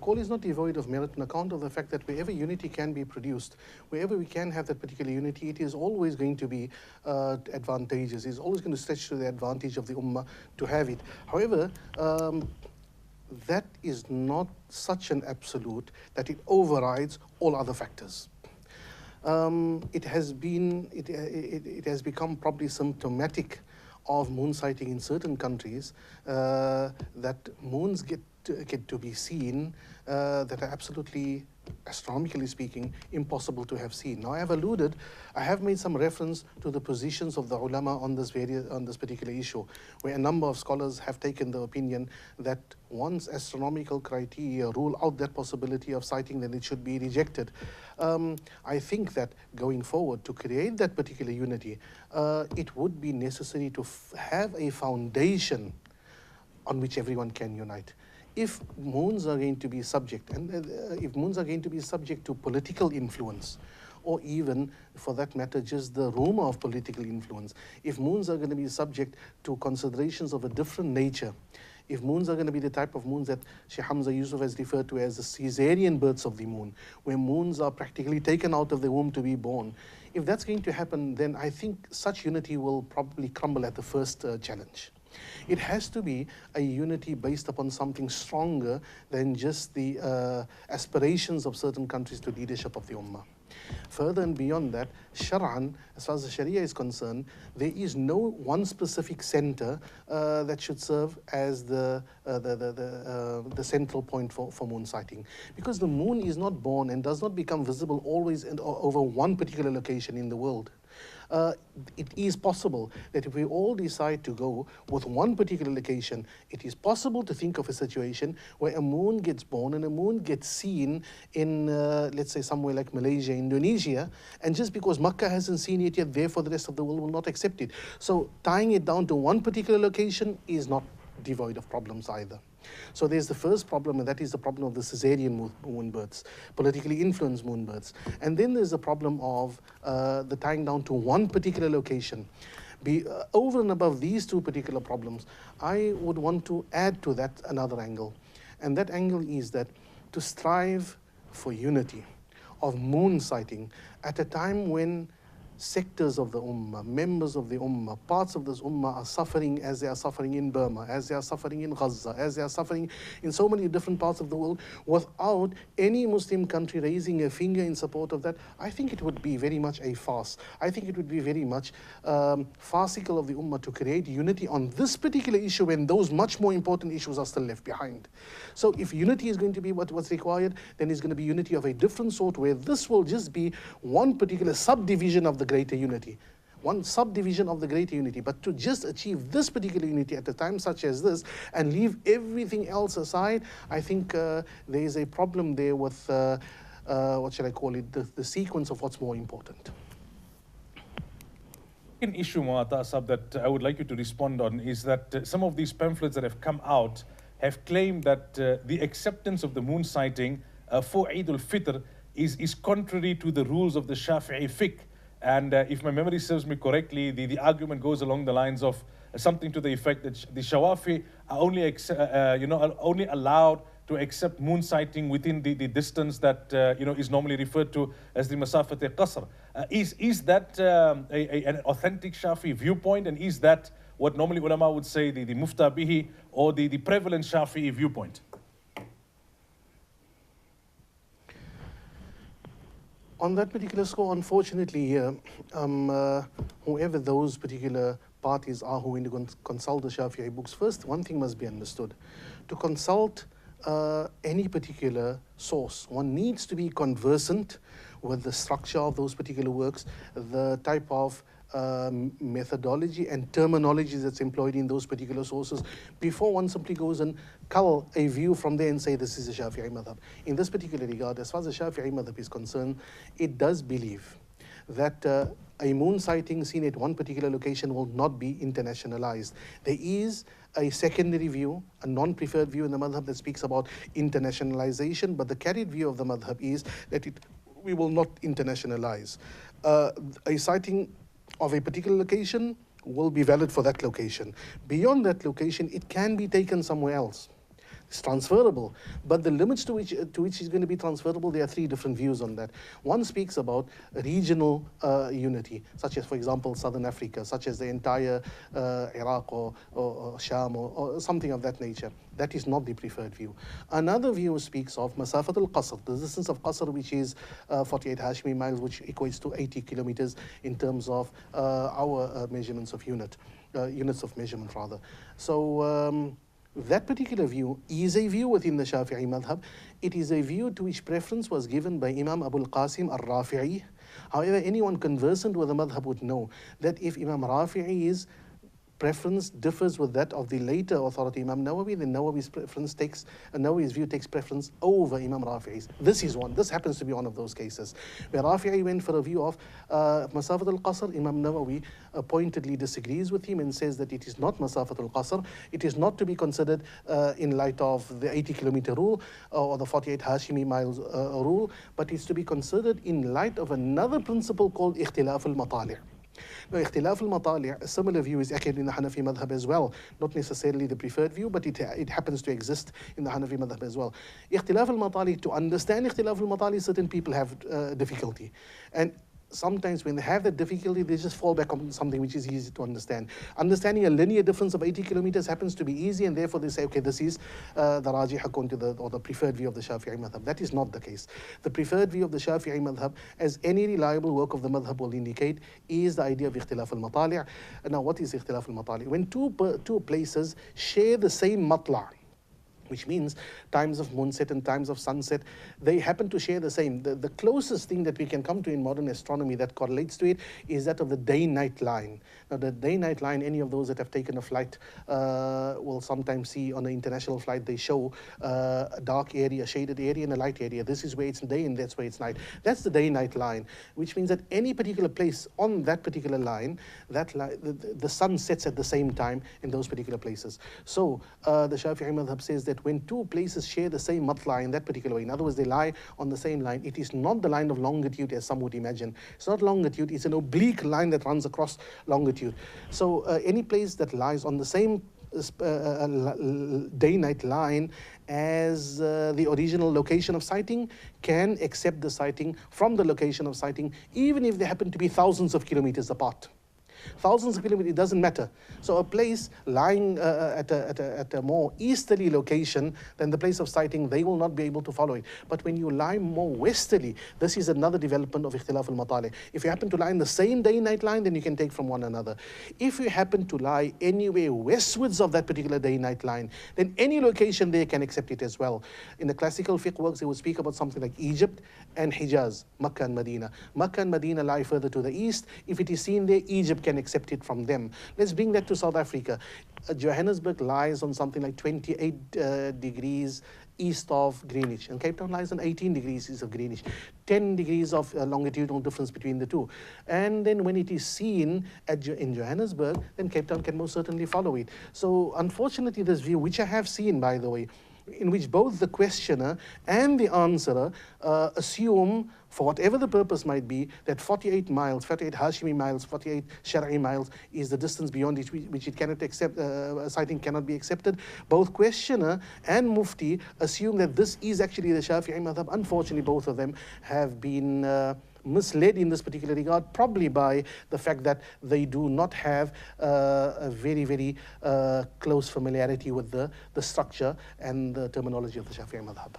account of the fact that wherever unity can be produced, wherever we can have that particular unity, it is always going to be advantageous. It's always going to stretch to the advantage of the Ummah to have it. However, that is not such an absolute that it overrides all other factors. It has become probably symptomatic of moon sighting in certain countries that moons get to be seen that are absolutely, astronomically speaking, impossible to have seen. Now, I have made some reference to the positions of the ulama on this particular issue, where a number of scholars have taken the opinion that once astronomical criteria rule out that possibility of sighting, then it should be rejected. I think that going forward, to create that particular unity, it would be necessary to have a foundation on which everyone can unite. If moons are going to be subject, to political influence, or even, for that matter, just the rumor of political influence, if moons are going to be subject to considerations of a different nature, if moons are going to be the type of moons that Sheikh Hamza Yusuf has referred to as the caesarean births of the moon, where moons are practically taken out of the womb to be born, if that's going to happen, then I think such unity will probably crumble at the first challenge. It has to be a unity based upon something stronger than just the aspirations of certain countries to leadership of the Ummah. Further and beyond that, Shar'an, as far as the Sharia is concerned, there is no one specific center that should serve as the central point for moon sighting. Because the moon is not born and does not become visible always over one particular location in the world. It is possible that if we all decide to go with one particular location, it is possible to think of a situation where a moon gets born and a moon gets seen in, let's say, somewhere like Malaysia, Indonesia, and just because Makkah hasn't seen it yet, therefore the rest of the world will not accept it. So tying it down to one particular location is not devoid of problems either. So there's the first problem, and that is the problem of the caesarean moon births, politically influenced moon births. And then there's the problem of the tying down to one particular location. Over and above these two particular problems, I would want to add to that another angle. And that angle is that to strive for unity of moon sighting at a time when sectors of the Ummah, members of the Ummah, parts of this Ummah are suffering as they are suffering in Burma, as they are suffering in Gaza, as they are suffering in so many different parts of the world, without any Muslim country raising a finger in support of that, I think it would be very much a farce. I think it would be very much farcical of the Ummah to create unity on this particular issue when those much more important issues are still left behind. So if unity is going to be what's required, then it's going to be unity of a different sort, where this will just be one particular subdivision of the greater unity, one subdivision of the greater unity. But to just achieve this particular unity at a time such as this and leave everything else aside, I think there is a problem there with what shall I call it, the sequence of what's more important. An issue, Muata Sab, that I would like you to respond on is that some of these pamphlets that have come out have claimed that the acceptance of the moon sighting for Eid al-Fitr is contrary to the rules of the Shafi'i fiqh. And if my memory serves me correctly, the argument goes along the lines of something to the effect that the Shawafi are only, only allowed to accept moon sighting within the distance that is normally referred to as the Masafat al-Qasr. Is that an authentic Shafi viewpoint, and is that what normally ulama would say the mufta bihi, or the prevalent Shafi'i viewpoint? On that particular score, unfortunately here, whoever those particular parties are who are going to consult the Shafi'i books, first, one thing must be understood. To consult any particular source, one needs to be conversant with the structure of those particular works, the type of methodology and terminology that's employed in those particular sources, before one simply goes and cull a view from there and say this is a Shafi'i madhab. In this particular regard, as far as the Shafi'i madhab is concerned, it does believe that a moon sighting seen at one particular location will not be internationalized. There is a secondary view, a non-preferred view in the madhab that speaks about internationalization, but the carried view of the madhab is that we will not internationalize. A sighting of a particular location will be valid for that location. Beyond that location, it can be taken somewhere else. It's transferable, but the limits to which it's going to be transferable, there are three different views on that. One speaks about regional unity, such as, for example, Southern Africa, such as the entire Iraq or Sham or something of that nature. That is not the preferred view. Another view speaks of Masafat al-Qasr, the distance of Qasr, which is 48 Hashimi miles, which equates to 80 kilometers in terms of our measurements of units of measurement rather. So that particular view is a view within the Shafi'i madhab. It is a view to which preference was given by Imam Abu al-Qasim al-Rafi'i. However, anyone conversant with the madhab would know that if Imam Rafi'i's preference differs with that of the later authority Imam Nawawi, then Nawawi's view takes preference over Imam Rafi'i's. This happens to be one of those cases where Rafi'i went for a view of Masafat al-Qasr. Imam Nawawi pointedly disagrees with him and says that it is not Masafat al-Qasr. It is not to be considered in light of the 80-kilometer rule or the 48 Hashimi miles rule, but it's to be considered in light of another principle called Ikhtilaf al-Matali'. Now, Ikhtilaf al-Matali', a similar view is echoed in the Hanafi madhab as well. Not necessarily the preferred view, but it happens to exist in the Hanafi madhab as well. Ikhtilaf al-Matali', to understand Ikhtilaf al-Matali', certain people have difficulty. And sometimes when they have that difficulty, they just fall back on something which is easy to understand. Understanding a linear difference of 80 kilometers happens to be easy, and therefore they say, okay, this is the rajih according to the preferred view of the Shafi'i madhab. That is not the case. The preferred view of the Shafi'i madhab, as any reliable work of the madhab will indicate, is the idea of ikhtilaf al-matali'. Now, what is ikhtilaf al-matali'? When two places share the same matla', which means times of moonset and times of sunset, they happen to share the same. The closest thing that we can come to in modern astronomy that correlates to it is that of the day-night line. Now, the day-night line, any of those that have taken a flight will sometimes see on an international flight, they show a dark area, a shaded area, and a light area. This is where it's day and that's where it's night. That's the day-night line, which means that any particular place on that particular line, the sun sets at the same time in those particular places. So the Shafi'i madhab says that when two places share the same matla' in that particular way, in other words, they lie on the same line, it is not the line of longitude as some would imagine. It's not longitude, it's an oblique line that runs across longitude. So any place that lies on the same day-night line as the original location of sighting can accept the sighting from the location of sighting, even if they happen to be thousands of kilometers apart. Thousands of kilometers, it doesn't matter. So a place lying at a more easterly location than the place of sighting, they will not be able to follow it. But when you lie more westerly, this is another development of ikhtilaf al-matali'. If you happen to lie in the same day-night line, then you can take from one another. If you happen to lie anywhere westwards of that particular day-night line, then any location there can accept it as well. In the classical fiqh works, they would speak about something like Egypt and Hijaz, Makkah and Medina. Makkah and Medina lie further to the east. If it is seen there, Egypt can accept it from them. Let's bring that to South Africa. Johannesburg lies on something like 28 degrees east of Greenwich, and Cape Town lies on 18 degrees east of Greenwich, 10 degrees of longitudinal difference between the two. And then when it is seen in Johannesburg, then Cape Town can most certainly follow it. So unfortunately, this view, which I have seen, by the way, in which both the questioner and the answerer assume, for whatever the purpose might be, that 48 miles, 48 Hashimi miles, 48 Shar'i miles is the distance beyond which it cannot accept, sighting cannot be accepted. Both questioner and Mufti assume that this is actually the Shafi'i madhab. Unfortunately, both of them have been misled in this particular regard, probably by the fact that they do not have a very, very close familiarity with the structure and the terminology of the Shafi'i madhab.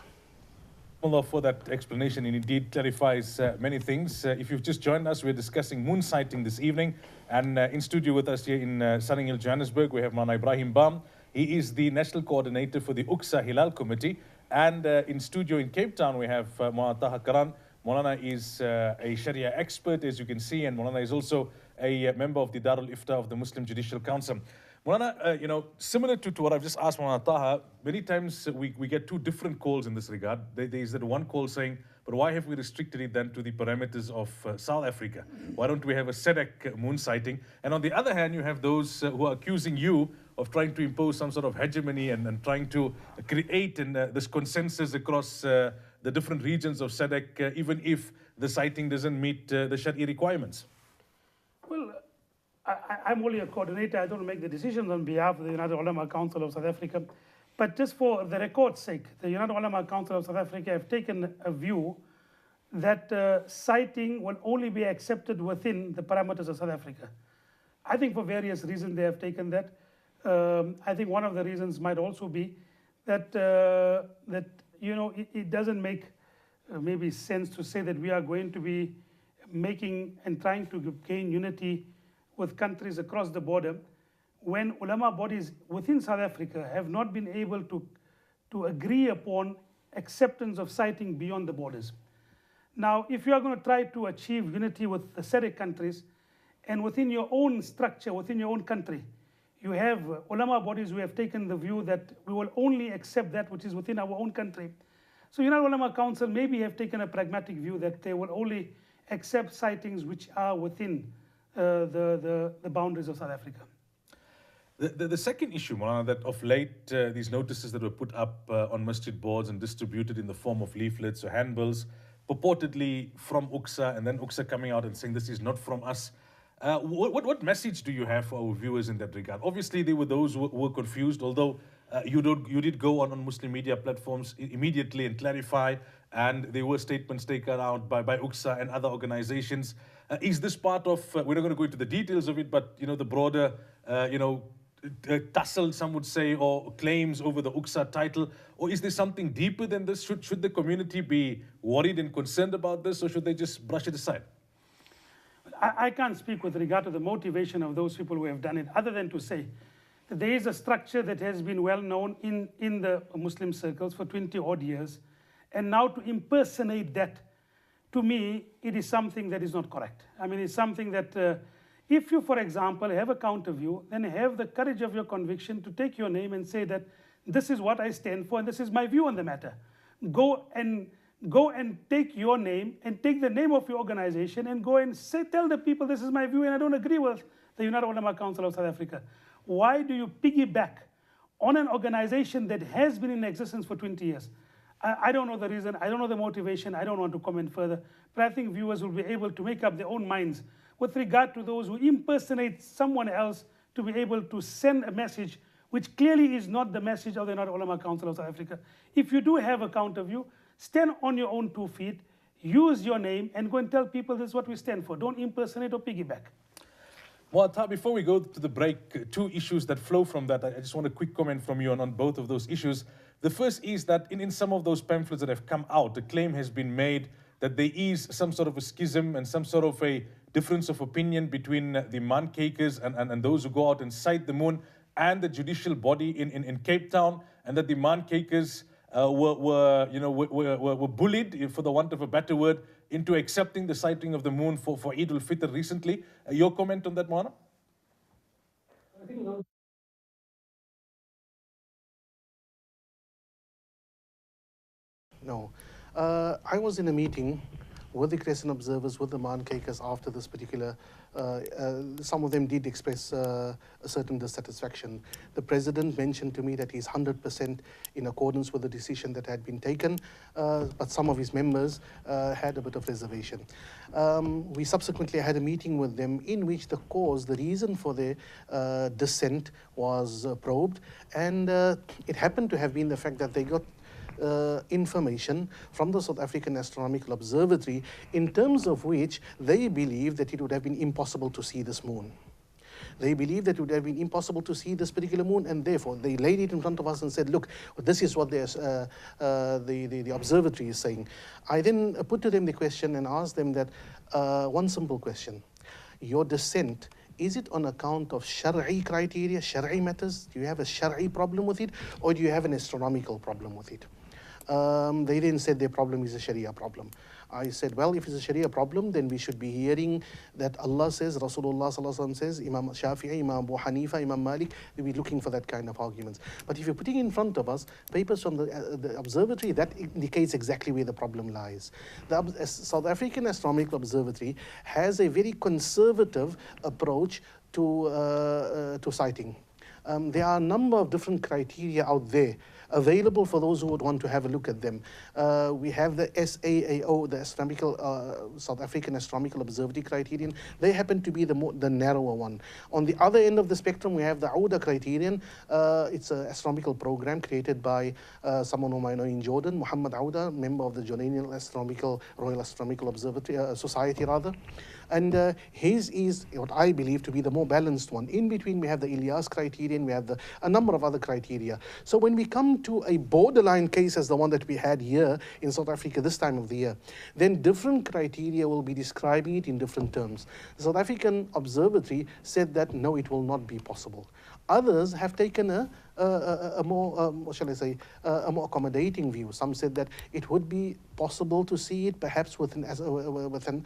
Allah for that explanation. It indeed clarifies many things. If you've just joined us, we're discussing moon sighting this evening. And in studio with us here in Sunning Hill, Johannesburg, we have Moulana Ebrahim Bham. He is the National Coordinator for the UXA Hilaal Committee. And in studio in Cape Town, we have Moulana Taha Karan. Moulana is a Sharia expert, as you can see, and Moulana is also a member of the Darul Ifta of the Muslim Judicial Council. Moulana, similar to what I've just asked Moulana Taha, many times we get two different calls in this regard. There is that one call saying, but why have we restricted it then to the parameters of South Africa? Why don't we have a SADC moon sighting? And on the other hand, you have those who are accusing you of trying to impose some sort of hegemony and trying to create this consensus across the different regions of SADC, even if the sighting doesn't meet the Sharia requirements? Well, I'm only a coordinator. I don't make the decisions on behalf of the United Ulama Council of South Africa. But just for the record's sake, the United Ulama Council of South Africa have taken a view that sighting will only be accepted within the parameters of South Africa. I think for various reasons they have taken that. I think one of the reasons might also be that it doesn't make maybe sense to say that we are going to be making and trying to gain unity with countries across the border when ulama bodies within South Africa have not been able to agree upon acceptance of sighting beyond the borders. Now, if you are going to try to achieve unity with the SADC countries, and within your own structure, within your own country, you have ulama bodies who have taken the view that we will only accept that which is within our own country. So United Ulama Council maybe have taken a pragmatic view that they will only accept sightings which are within the boundaries of South Africa. The second issue, Moulana, that of late these notices that were put up on masjid boards and distributed in the form of leaflets or handbills, purportedly from UXA, and then UXA coming out and saying this is not from us. What message do you have for our viewers in that regard? Obviously, there were those who were confused, although you did go on Muslim media platforms immediately and clarify, and there were statements taken out by UXA and other organizations. Is this part of, we're not going to go into the details of it, but the broader, tussle, some would say, or claims over the UXA title? Or is there something deeper than this? Should the community be worried and concerned about this, or should they just brush it aside? I can't speak with regard to the motivation of those people who have done it, other than to say that there is a structure that has been well known in the Muslim circles for 20 odd years. And now to impersonate that, to me, it is something that is not correct. I mean, it's something that if you, for example, have a counter view, then have the courage of your conviction to take your name and say that this is what I stand for and this is my view on the matter. Go and take your name and take the name of your organization and go and tell the people this is my view and I don't agree with the United Ulama Council of South Africa. Why do you piggyback on an organization that has been in existence for 20 years? I don't know the reason, I don't know the motivation, I don't want to comment further, but I think viewers will be able to make up their own minds with regard to those who impersonate someone else to be able to send a message which clearly is not the message of the United Ulama Council of South Africa. If you do have a counter view, stand on your own 2 feet, use your name, and go and tell people this is what we stand for. Don't impersonate or piggyback. Well, before we go to the break, two issues that flow from that, I just want a quick comment from you on both of those issues. The first is that in some of those pamphlets that have come out, the claim has been made that there is some sort of a schism and some sort of a difference of opinion between the Mankakers and those who go out and sight the moon and the judicial body in Cape Town, and that the Mankakers were bullied, for the want of a better word, into accepting the sighting of the moon for Eid al-Fitr recently. Your comment on that, Moulana? I think No. I was in a meeting with the Crescent observers, with the Maankijkers after this particular, some of them did express a certain dissatisfaction. The president mentioned to me that he's 100% in accordance with the decision that had been taken, but some of his members had a bit of reservation. We subsequently had a meeting with them in which the cause, the reason for their dissent was probed, and it happened to have been the fact that they got information from the South African Astronomical Observatory in terms of which they believe that it would have been impossible to see this moon. They believe that it would have been impossible to see this particular moon, and therefore they laid it in front of us and said, look, this is what the observatory is saying. I then put to them the question and asked them that one simple question. Your dissent, is it on account of Shari'i criteria, Shari'i matters? Do you have a Shari'i problem with it, or do you have an astronomical problem with it? They then said their problem is a Sharia problem. I said, well, if it's a Sharia problem, then we should be hearing that Allah says, Rasulullah Sallallahu Alaihi Wasallam says, Imam Shafi'i, Imam Abu Hanifa, Imam Malik, we'll be looking for that kind of arguments. But if you're putting in front of us papers from the observatory, that indicates exactly where the problem lies. The South African Astronomical Observatory has a very conservative approach to citing. There are a number of different criteria out there available for those who would want to have a look at them. We have the SAAO, the South African Astronomical Observatory criterion. They happen to be the narrower one. On the other end of the spectrum, we have the AUDA criterion. It's an astronomical program created by someone whom I know in Jordan, Muhammad Auda, member of the Jordanian Royal Astronomical Observatory Society, rather. And his is what I believe to be the more balanced one. In between, we have the Ilyas criterion, we have a number of other criteria. So when we come to a borderline case as the one that we had here in South Africa this time of the year, then different criteria will be describing it in different terms. The South African Observatory said that no, it will not be possible. Others have taken a more, what shall I say, a more accommodating view. Some said that it would be possible to see it perhaps with an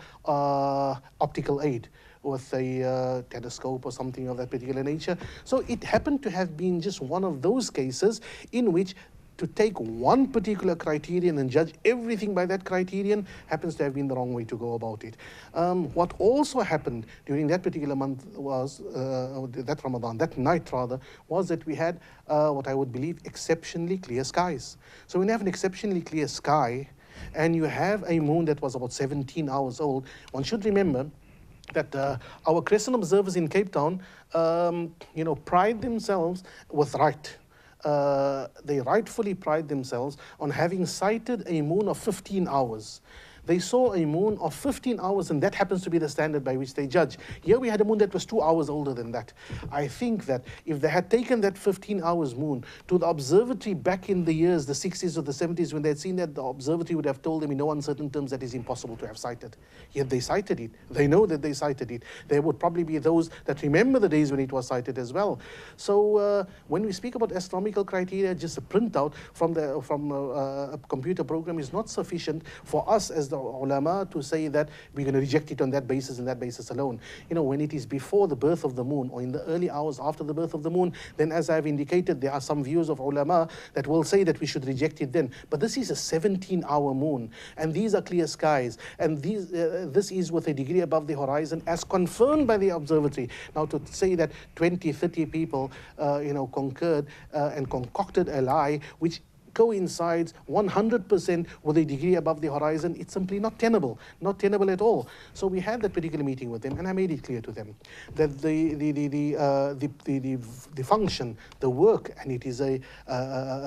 optical aid, with a telescope or something of that particular nature. So it happened to have been just one of those cases in which to take one particular criterion and judge everything by that criterion happens to have been the wrong way to go about it. What also happened during that particular month was, that Ramadan, that night rather, was that we had what I would believe exceptionally clear skies. So when you have an exceptionally clear sky and you have a moon that was about 17 hours old, one should remember that our Crescent observers in Cape Town, pride themselves with right. They rightfully pride themselves on having sighted a moon of 15 hours. They saw a moon of 15 hours, and that happens to be the standard by which they judge. Here we had a moon that was 2 hours older than that. I think that if they had taken that 15 hours moon to the observatory back in the years, the 60s or the 70s, when they had seen that, the observatory would have told them in no uncertain terms that is impossible to have sighted. Yet they sighted it. They know that they sighted it. There would probably be those that remember the days when it was sighted as well. So when we speak about astronomical criteria, just a printout from a computer program is not sufficient for us as the ulama to say that we're going to reject it on that basis and that basis alone. When it is before the birth of the moon or in the early hours after the birth of the moon, then as I've indicated, there are some views of ulama that will say that we should reject it then. But this is a 17-hour moon, and these are clear skies, and this is with a degree above the horizon as confirmed by the observatory. Now to say that 20, 30 people concurred and concocted a lie which coincides 100% with a degree above the horizon, it's simply not tenable at all. So we had that particular meeting with them, and I made it clear to them that the function, the work, and it is a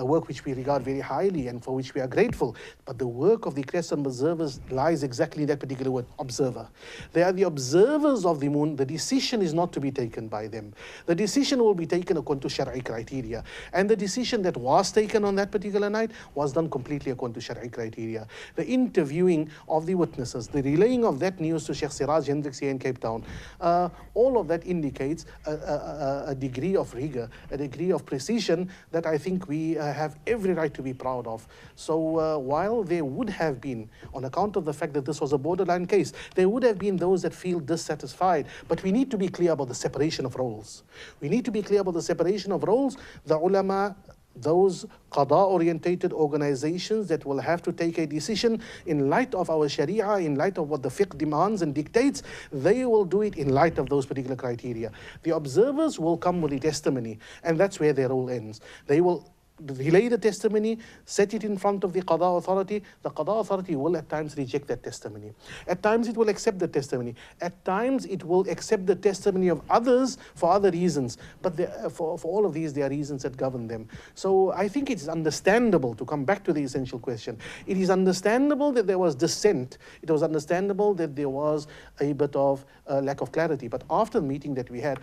work which we regard very highly and for which we are grateful, but the work of the Crescent observers lies exactly in that particular word, observer. They are the observers of the moon. The decision is not to be taken by them. The decision will be taken according to Shari'i criteria, and the decision that was taken on that particular night was done completely according to Shari'i criteria. The interviewing of the witnesses, the relaying of that news to Sheikh Siraj Hendricks here in Cape Town, all of that indicates a degree of rigor, a degree of precision that I think we have every right to be proud of. So while there would have been, on account of the fact that this was a borderline case, there would have been those that feel dissatisfied, but we need to be clear about the separation of roles. We need to be clear about the separation of roles. The ulama those qada-orientated organizations that will have to take a decision in light of our sharia, in light of what the fiqh demands and dictates, they will do it in light of those particular criteria. The observers will come with a testimony, and that's where their role ends. They will relay the testimony, set it in front of the qada authority. The qada authority will at times reject that testimony. At times it will accept the testimony. At times it will accept the testimony of others for other reasons. But for all of these, there are reasons that govern them. So I think it's understandable, to come back to the essential question, it is understandable that there was dissent. It was understandable that there was a bit of lack of clarity. But after the meeting that we had,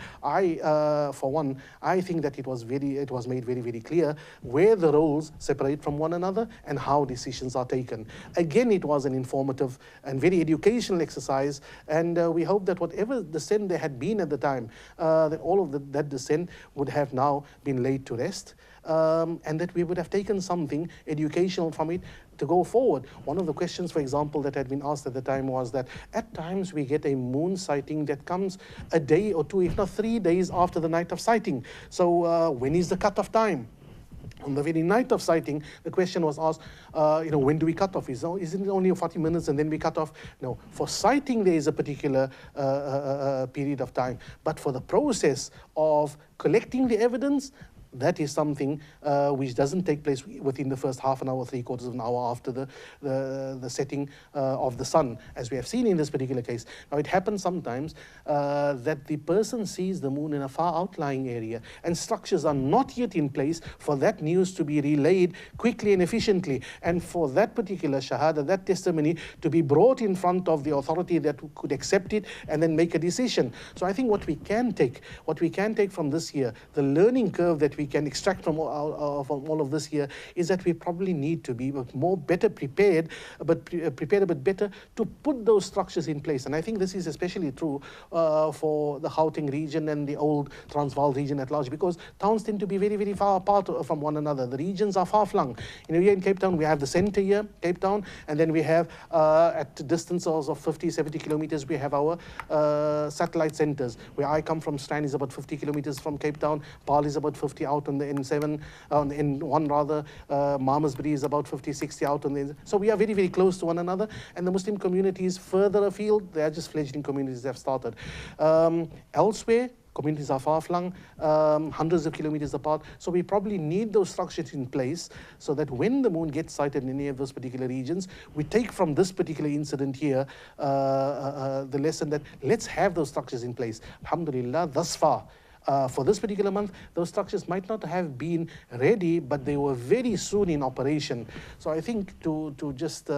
for one, I think that it was made very, very clear where the roles separate from one another and how decisions are taken. Again, it was an informative and very educational exercise, and we hope that whatever dissent there had been at the time, that all of that dissent would have now been laid to rest, and that we would have taken something educational from it to go forward. One of the questions, for example, that had been asked at the time was that at times we get a moon sighting that comes a day or two, if not 3 days after the night of sighting. So when is the cut-off time? On the very night of sighting, the question was asked, when do we cut off? Isn't it only 40 minutes and then we cut off? No, for sighting there is a particular period of time. But for the process of collecting the evidence, that is something which doesn't take place within the first half an hour, 3/4 of an hour after the setting of the sun, as we have seen in this particular case. Now, it happens sometimes that the person sees the moon in a far outlying area and structures are not yet in place for that news to be relayed quickly and efficiently, and for that particular shahada, that testimony, to be brought in front of the authority that could accept it and then make a decision. So I think what we can take from this year, the learning curve that we can extract from all of this here, is that we probably need to be better prepared, but prepared a bit better to put those structures in place. And I think this is especially true for the Gauteng region and the old Transvaal region at large, because towns tend to be very, very far apart from one another. The regions are far-flung. Here in Cape Town, we have the center here, Cape Town, and then we have at distances of 50, 70 kilometers, we have our satellite centers. Where I come from, Strand is about 50 kilometers from Cape Town, Paarl is about 50 out on the N7, on N1 rather, Malmesbury is about 50, 60 out on the N7. So we are very, very close to one another, and the Muslim communities further afield, they are just fledgling communities that have started. Elsewhere, communities are far-flung, hundreds of kilometers apart. So we probably need those structures in place so that when the moon gets sighted in any of those particular regions, we take from this particular incident here the lesson that let's have those structures in place. Alhamdulillah, thus far, for this particular month, those structures might not have been ready, but they were very soon in operation. So I think to just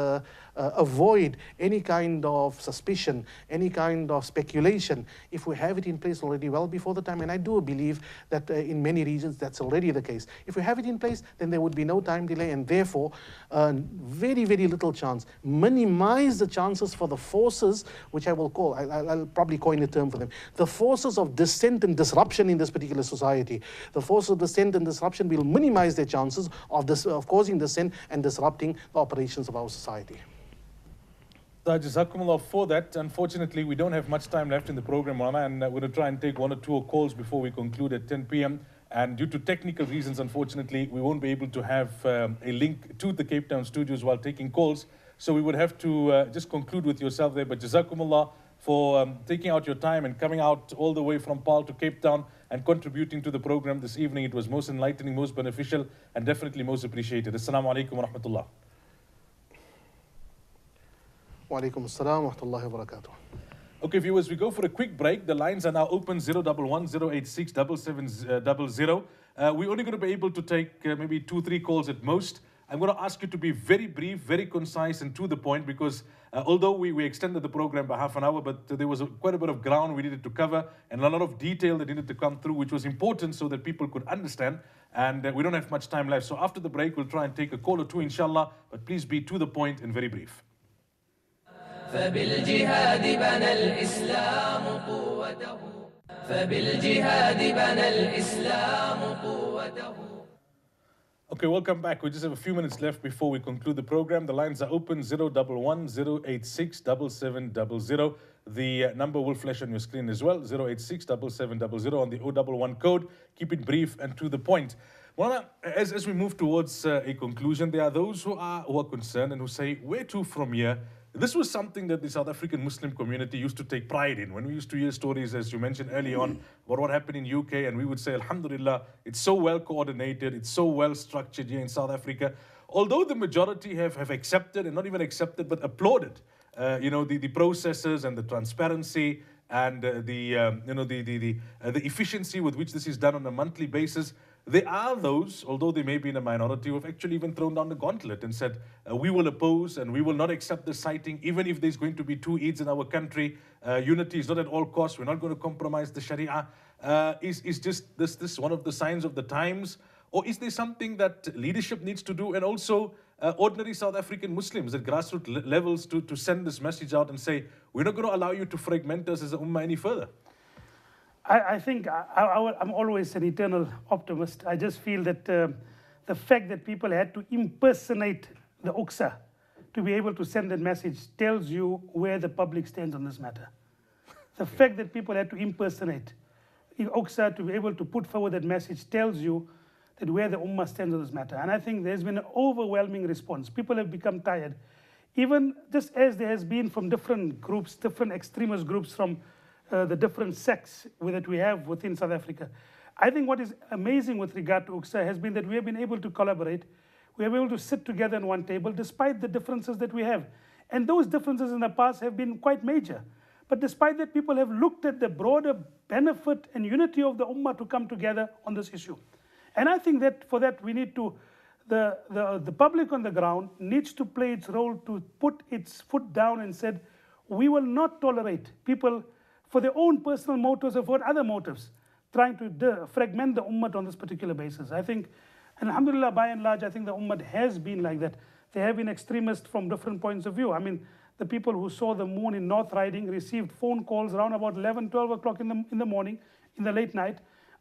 avoid any kind of suspicion, any kind of speculation, if we have it in place already well before the time, and I do believe that in many regions that's already the case. If we have it in place, then there would be no time delay, and therefore very, very little chance. Minimize the chances for the forces, which I will call, I'll probably coin a term for them, the forces of dissent and disruption in this particular society. The forces of dissent and disruption will minimize their chances of causing dissent and disrupting the operations of our society. Jazakumullah for that. Unfortunately, we don't have much time left in the program, Moulana, and we're going to try and take 1 or 2 calls before we conclude at 10 p.m. And due to technical reasons, unfortunately, we won't be able to have a link to the Cape Town studios while taking calls. So we would have to just conclude with yourself there. But Jazakumullah for taking out your time and coming out all the way from Paarl to Cape Town and contributing to the program this evening. It was most enlightening, most beneficial, and definitely most appreciated. Assalamu alaikum wa rahmatullah. Wa alaikum assalam wa rahmatullahi wa barakatuh. Okay, viewers, we go for a quick break. The lines are now open, 011 086 7700. We're only going to be able to take maybe 2-3 calls at most. I'm going to ask you to be very brief, very concise, and to the point, because although we extended the program by half an hour, but there was quite a bit of ground we needed to cover and a lot of detail that needed to come through, which was important so that people could understand. And we don't have much time left. So after the break, we'll try and take a call or two, inshallah, but please be to the point and very brief. فبالجهاد بنى الإسلام قوته فبالجهاد بنى الإسلام قوته. Okay, welcome back. We just have a few minutes left before we conclude the program. The lines are open, 011 086 7700. The number will flash on your screen as well, 086 7700 on the 011 code. Keep it brief and to the point. Well, as we move towards a conclusion, there are those who are concerned and who say, where to from here? This was something that the South African Muslim community used to take pride in. When we used to hear stories, as you mentioned early on, about what happened in UK, and we would say, Alhamdulillah, it's so well coordinated, it's so well structured here in South Africa. Although the majority have accepted, and not even accepted, but applauded, the processes and the transparency and the efficiency with which this is done on a monthly basis. There are those, although they may be in a minority, who have actually even thrown down the gauntlet and said, we will oppose and we will not accept the sighting, even if there's going to be two Eids in our country. Unity is not at all costs. We're not going to compromise the Sharia. Is just this one of the signs of the times? Or is there something that leadership needs to do, and also ordinary South African Muslims at grassroots levels to send this message out and say, we're not going to allow you to fragment us as a ummah any further? I think I'm always an eternal optimist. I just feel that the fact that people had to impersonate the UXA to be able to send that message tells you where the public stands on this matter. The fact that people had to impersonate UXA to be able to put forward that message tells you that where the ummah stands on this matter. And I think there's been an overwhelming response. People have become tired. Even just as there has been from different groups, different extremist groups from the different sects that we have within South Africa. I think what is amazing with regard to UXA has been that we have been able to collaborate. We have been able to sit together on one table despite the differences that we have. And those differences in the past have been quite major. But despite that, people have looked at the broader benefit and unity of the ummah to come together on this issue. And I think that for that we need to, the public on the ground needs to play its role to put its foot down and said, we will not tolerate people for their own personal motives or for other motives, trying to fragment the ummah on this particular basis. I think, and alhamdulillah, by and large, I think the ummah has been like that. There have been extremists from different points of view. I mean, the people who saw the moon in North Riding received phone calls around about 11, 12 o'clock in the morning, in the late night,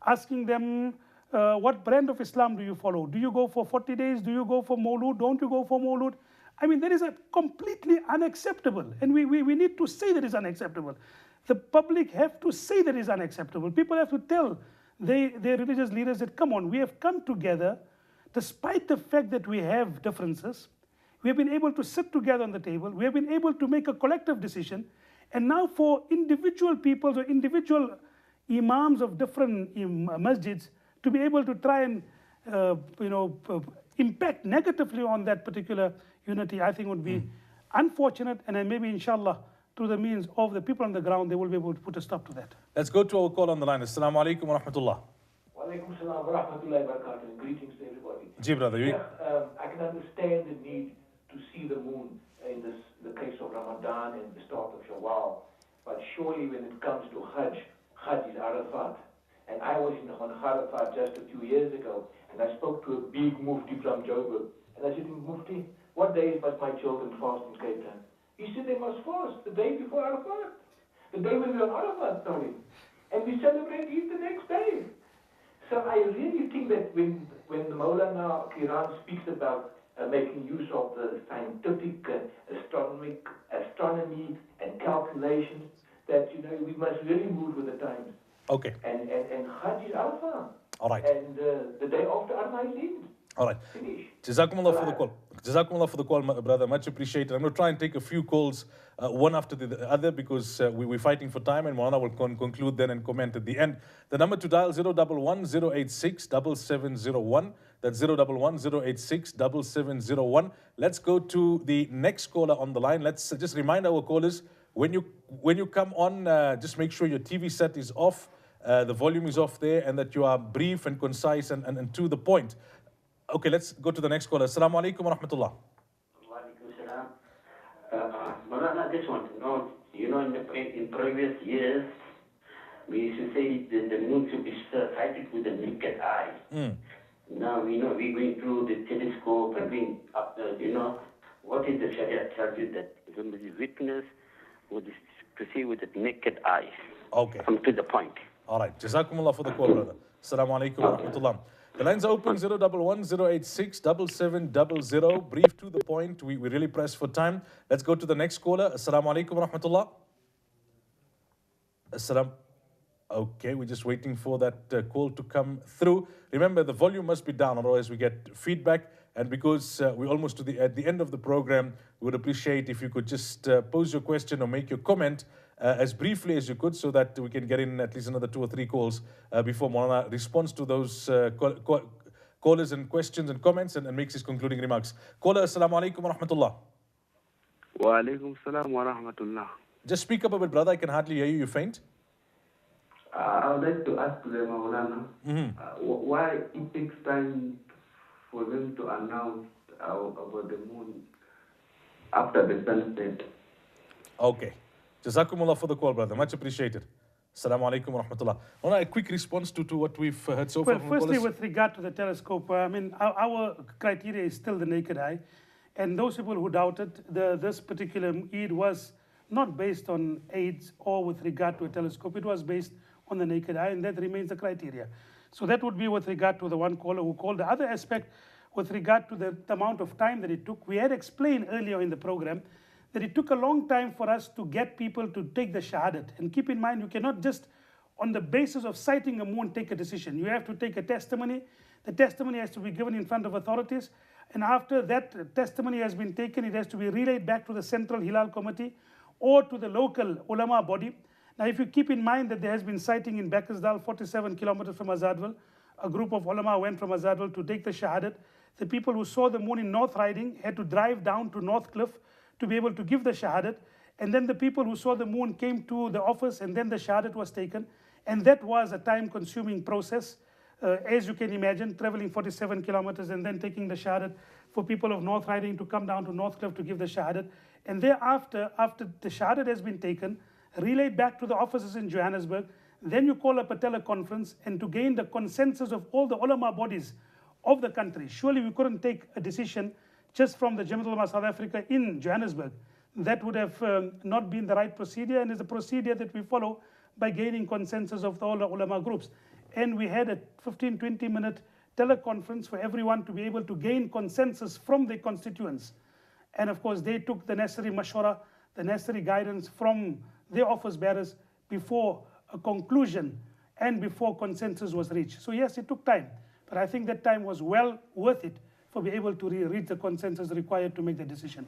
asking them, what brand of Islam do you follow? Do you go for 40 days? Do you go for Maulud? Don't you go for Maulud? I mean, that is a completely unacceptable. And we need to say that is unacceptable. The public have to say that is unacceptable. People have to tell their religious leaders that, come on, we have come together, despite the fact that we have differences. We have been able to sit together on the table. We have been able to make a collective decision. And now for individual peoples or individual imams of different masjids to be able to try and impact negatively on that particular unity, I think would be unfortunate. And then maybe, inshallah, through the means of the people on the ground, they will be able to put a stop to that. Let's go to our call on the line. Assalamu alaikum wa rahmatullah. Wa alaikum salam wa rahmatullahi wa barakatuh. Greetings to everybody. Ji, brother. I can understand the need to see the moon in the case of Ramadan and the start of Shawwal. But surely when it comes to Hajj, Hajj is Arafat. And I was on Arafat just a few years ago, and I spoke to a big Mufti from Joburg. And I said, Mufti, what days must my children fast in Cape Town? He said they must fast the day before Arafat. The day when we're on Arafat, sorry. And we celebrate Eid the next day. So I really think that when the Moulana Quran speaks about making use of the scientific astronomy and calculations, that we must really move with the times. Okay. And Hajj is Arafah. All right. And the day after Arafah is Eid. All right. Jazakumullah for the call. Jazakumullah for the call, brother. Much appreciated. I'm going to try and take a few calls, one after the other, because we're fighting for time, and Moulana will conclude then and comment at the end. The number to dial 011 086 7701. That's 011 086 7701. Let's go to the next caller on the line. Let's just remind our callers, when you come on, just make sure your TV set is off, the volume is off there, and that you are brief and concise and to the point. Okay, let's go to the next caller. Assalamu alaikum wa rahmatullah. Wa alaikum salam. Moulana, I just want to know, in previous years, we used to say that the moon should be sighted with the naked eye. Now, we're going through the telescope and being up there, what is the Sharia tells you that when the witness to see with the naked eye? Okay. Come to the point. All right. Jazakumullah for the call, brother. Assalamu alaikum wa rahmatullah. The lines are open, 011 086 7700. Brief to the point. We really press for time. Let's go to the next caller. Assalamu alaikum wa rahmatullah. Okay, we're just waiting for that call to come through. Remember, the volume must be down, otherwise we get feedback. And because we're almost at the end of the program, we would appreciate if you could just pose your question or make your comment as briefly as you could, so that we can get in at least another 2 or 3 calls before Moulana responds to those callers and questions and comments and makes his concluding remarks. Caller, assalamu alaikum wa rahmatullah. Wa alaikum salam wa rahmatullah. Just speak up a bit, brother. I can hardly hear you. You're faint. I would like to ask the Moulana why it takes time for them to announce about the moon after the sunset. Okay. Jazakumullah for the call, brother. Much appreciated. Assalamu alaikum wa rahmatullah. A quick response to what we've heard so far. Well, firstly, with regard to the telescope, I mean, our criteria is still the naked eye. And those people who doubted this particular Eid was not based on aids or with regard to a telescope. It was based on the naked eye, and that remains the criteria. So that would be with regard to the one caller who called. The other aspect, with regard to the amount of time that it took, we had explained earlier in the program that it took a long time for us to get people to take the shahadat. And keep in mind, you cannot just, on the basis of sighting a moon, take a decision. You have to take a testimony. The testimony has to be given in front of authorities. And after that testimony has been taken, it has to be relayed back to the Central Hilaal Committee or to the local ulama body. Now, if you keep in mind that there has been sighting in Bekkersdal, 47 kilometers from Azadwal, a group of ulama went from Azadwal to take the shahadat. The people who saw the moon in North Riding had to drive down to North Cliff to be able to give the shahadat. And then the people who saw the moon came to the office, and then the shahadat was taken. And that was a time-consuming process. As you can imagine, traveling 47 kilometers and then taking the shahadat for people of North Riding to come down to North Cliff to give the shahadat. And thereafter, after the shahadat has been taken, relayed back to the offices in Johannesburg, then you call up a teleconference, and to gain the consensus of all the ulama bodies of the country. Surely we couldn't take a decision just from the Jamiat Ulama South Africa in Johannesburg. That would have not been the right procedure, and is the procedure that we follow by gaining consensus of all the ulama groups. And we had a 15-20 minute teleconference for everyone to be able to gain consensus from their constituents. And of course, they took the necessary mashwara, the necessary guidance from their office bearers before a conclusion and before consensus was reached. So yes, it took time, but I think that time was well worth it for being able to reach the consensus required to make the decision.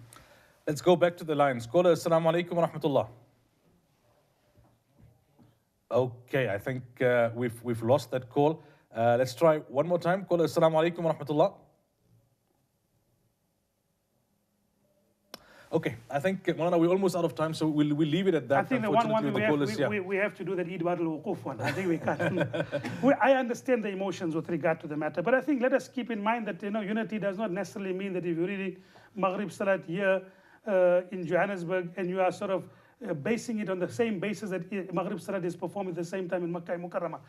Let's go back to the lines. Caller, assalamu alaikum wa rahmatullah. Okay, I think we've lost that call. Let's try one more time. Caller, assalamu alaikum wa rahmatullah. Okay, I think, Moulana, we're almost out of time, so we'll leave it at that. I think the one we have to do that Eid Badal Wuquf one. I think we can't. I understand the emotions with regard to the matter, but I think let us keep in mind that unity does not necessarily mean that if you're reading Maghrib Salat here in Johannesburg and you are sort of basing it on the same basis that Maghrib Salat is performed at the same time in Makkah and Mukarramah.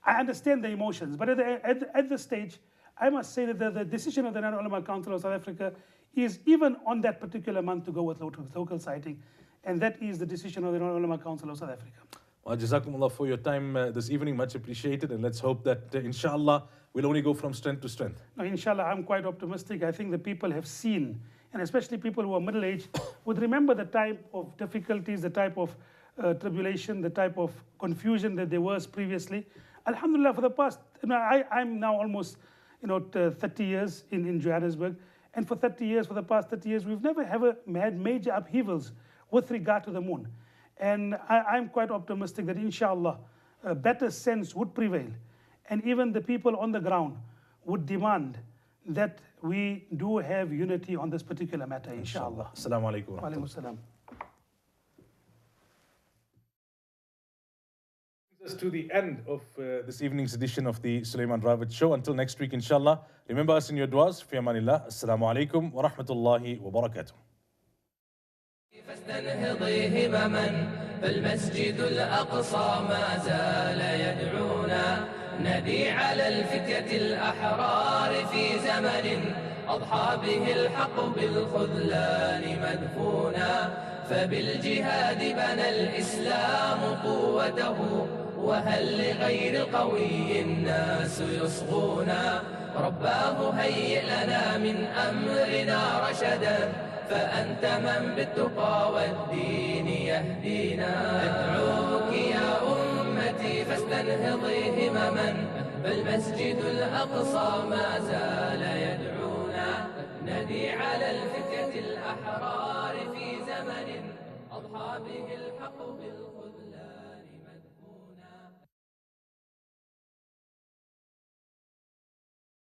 I understand the emotions, but at this stage, I must say that the decision of the National Ulama Council of South Africa is even on that particular month to go with local sighting, and that is the decision of the National Ulama Council of South Africa. Well, Jazakumullah for your time this evening, much appreciated, and let's hope that inshallah we'll only go from strength to strength. No, inshallah, I'm quite optimistic. I think the people have seen, and especially people who are middle-aged, would remember the type of difficulties, the type of tribulation, the type of confusion that there was previously. Alhamdulillah, for the past, I'm now almost 30 years in Johannesburg. And for the past 30 years, we've never had major upheavals with regard to the moon. And I'm quite optimistic that inshallah, a better sense would prevail. And even the people on the ground would demand that we do have unity on this particular matter, inshallah. Assalamu alaikum. Wa alaikum salam. Us to the end of this evening's edition of the Moulana Ravat Show. Until next week, inshallah. Remember us in your duas. Fi amanillah. Assalamu alaikum wa rahmatullahi wa barakatuh. فاستنهضي همما فالمسجد الأقصى ما زال يدعونا ندي على الفتية الأحرار في زمن أضحى به الحق بالخذلان مدفونا فبالجهاد بنى الإسلام قوته وهل لغير القوي الناس يصغونا رباه هيئ لنا من أمرنا رشدا فأنت من بالتقى والدين يهدينا أدعوك يا أمتي فاستنهضي همما، فالمسجد الأقصى ما زال يدعونا ندي على الفتية الأحرار في زمن أضحى به الحق بالله.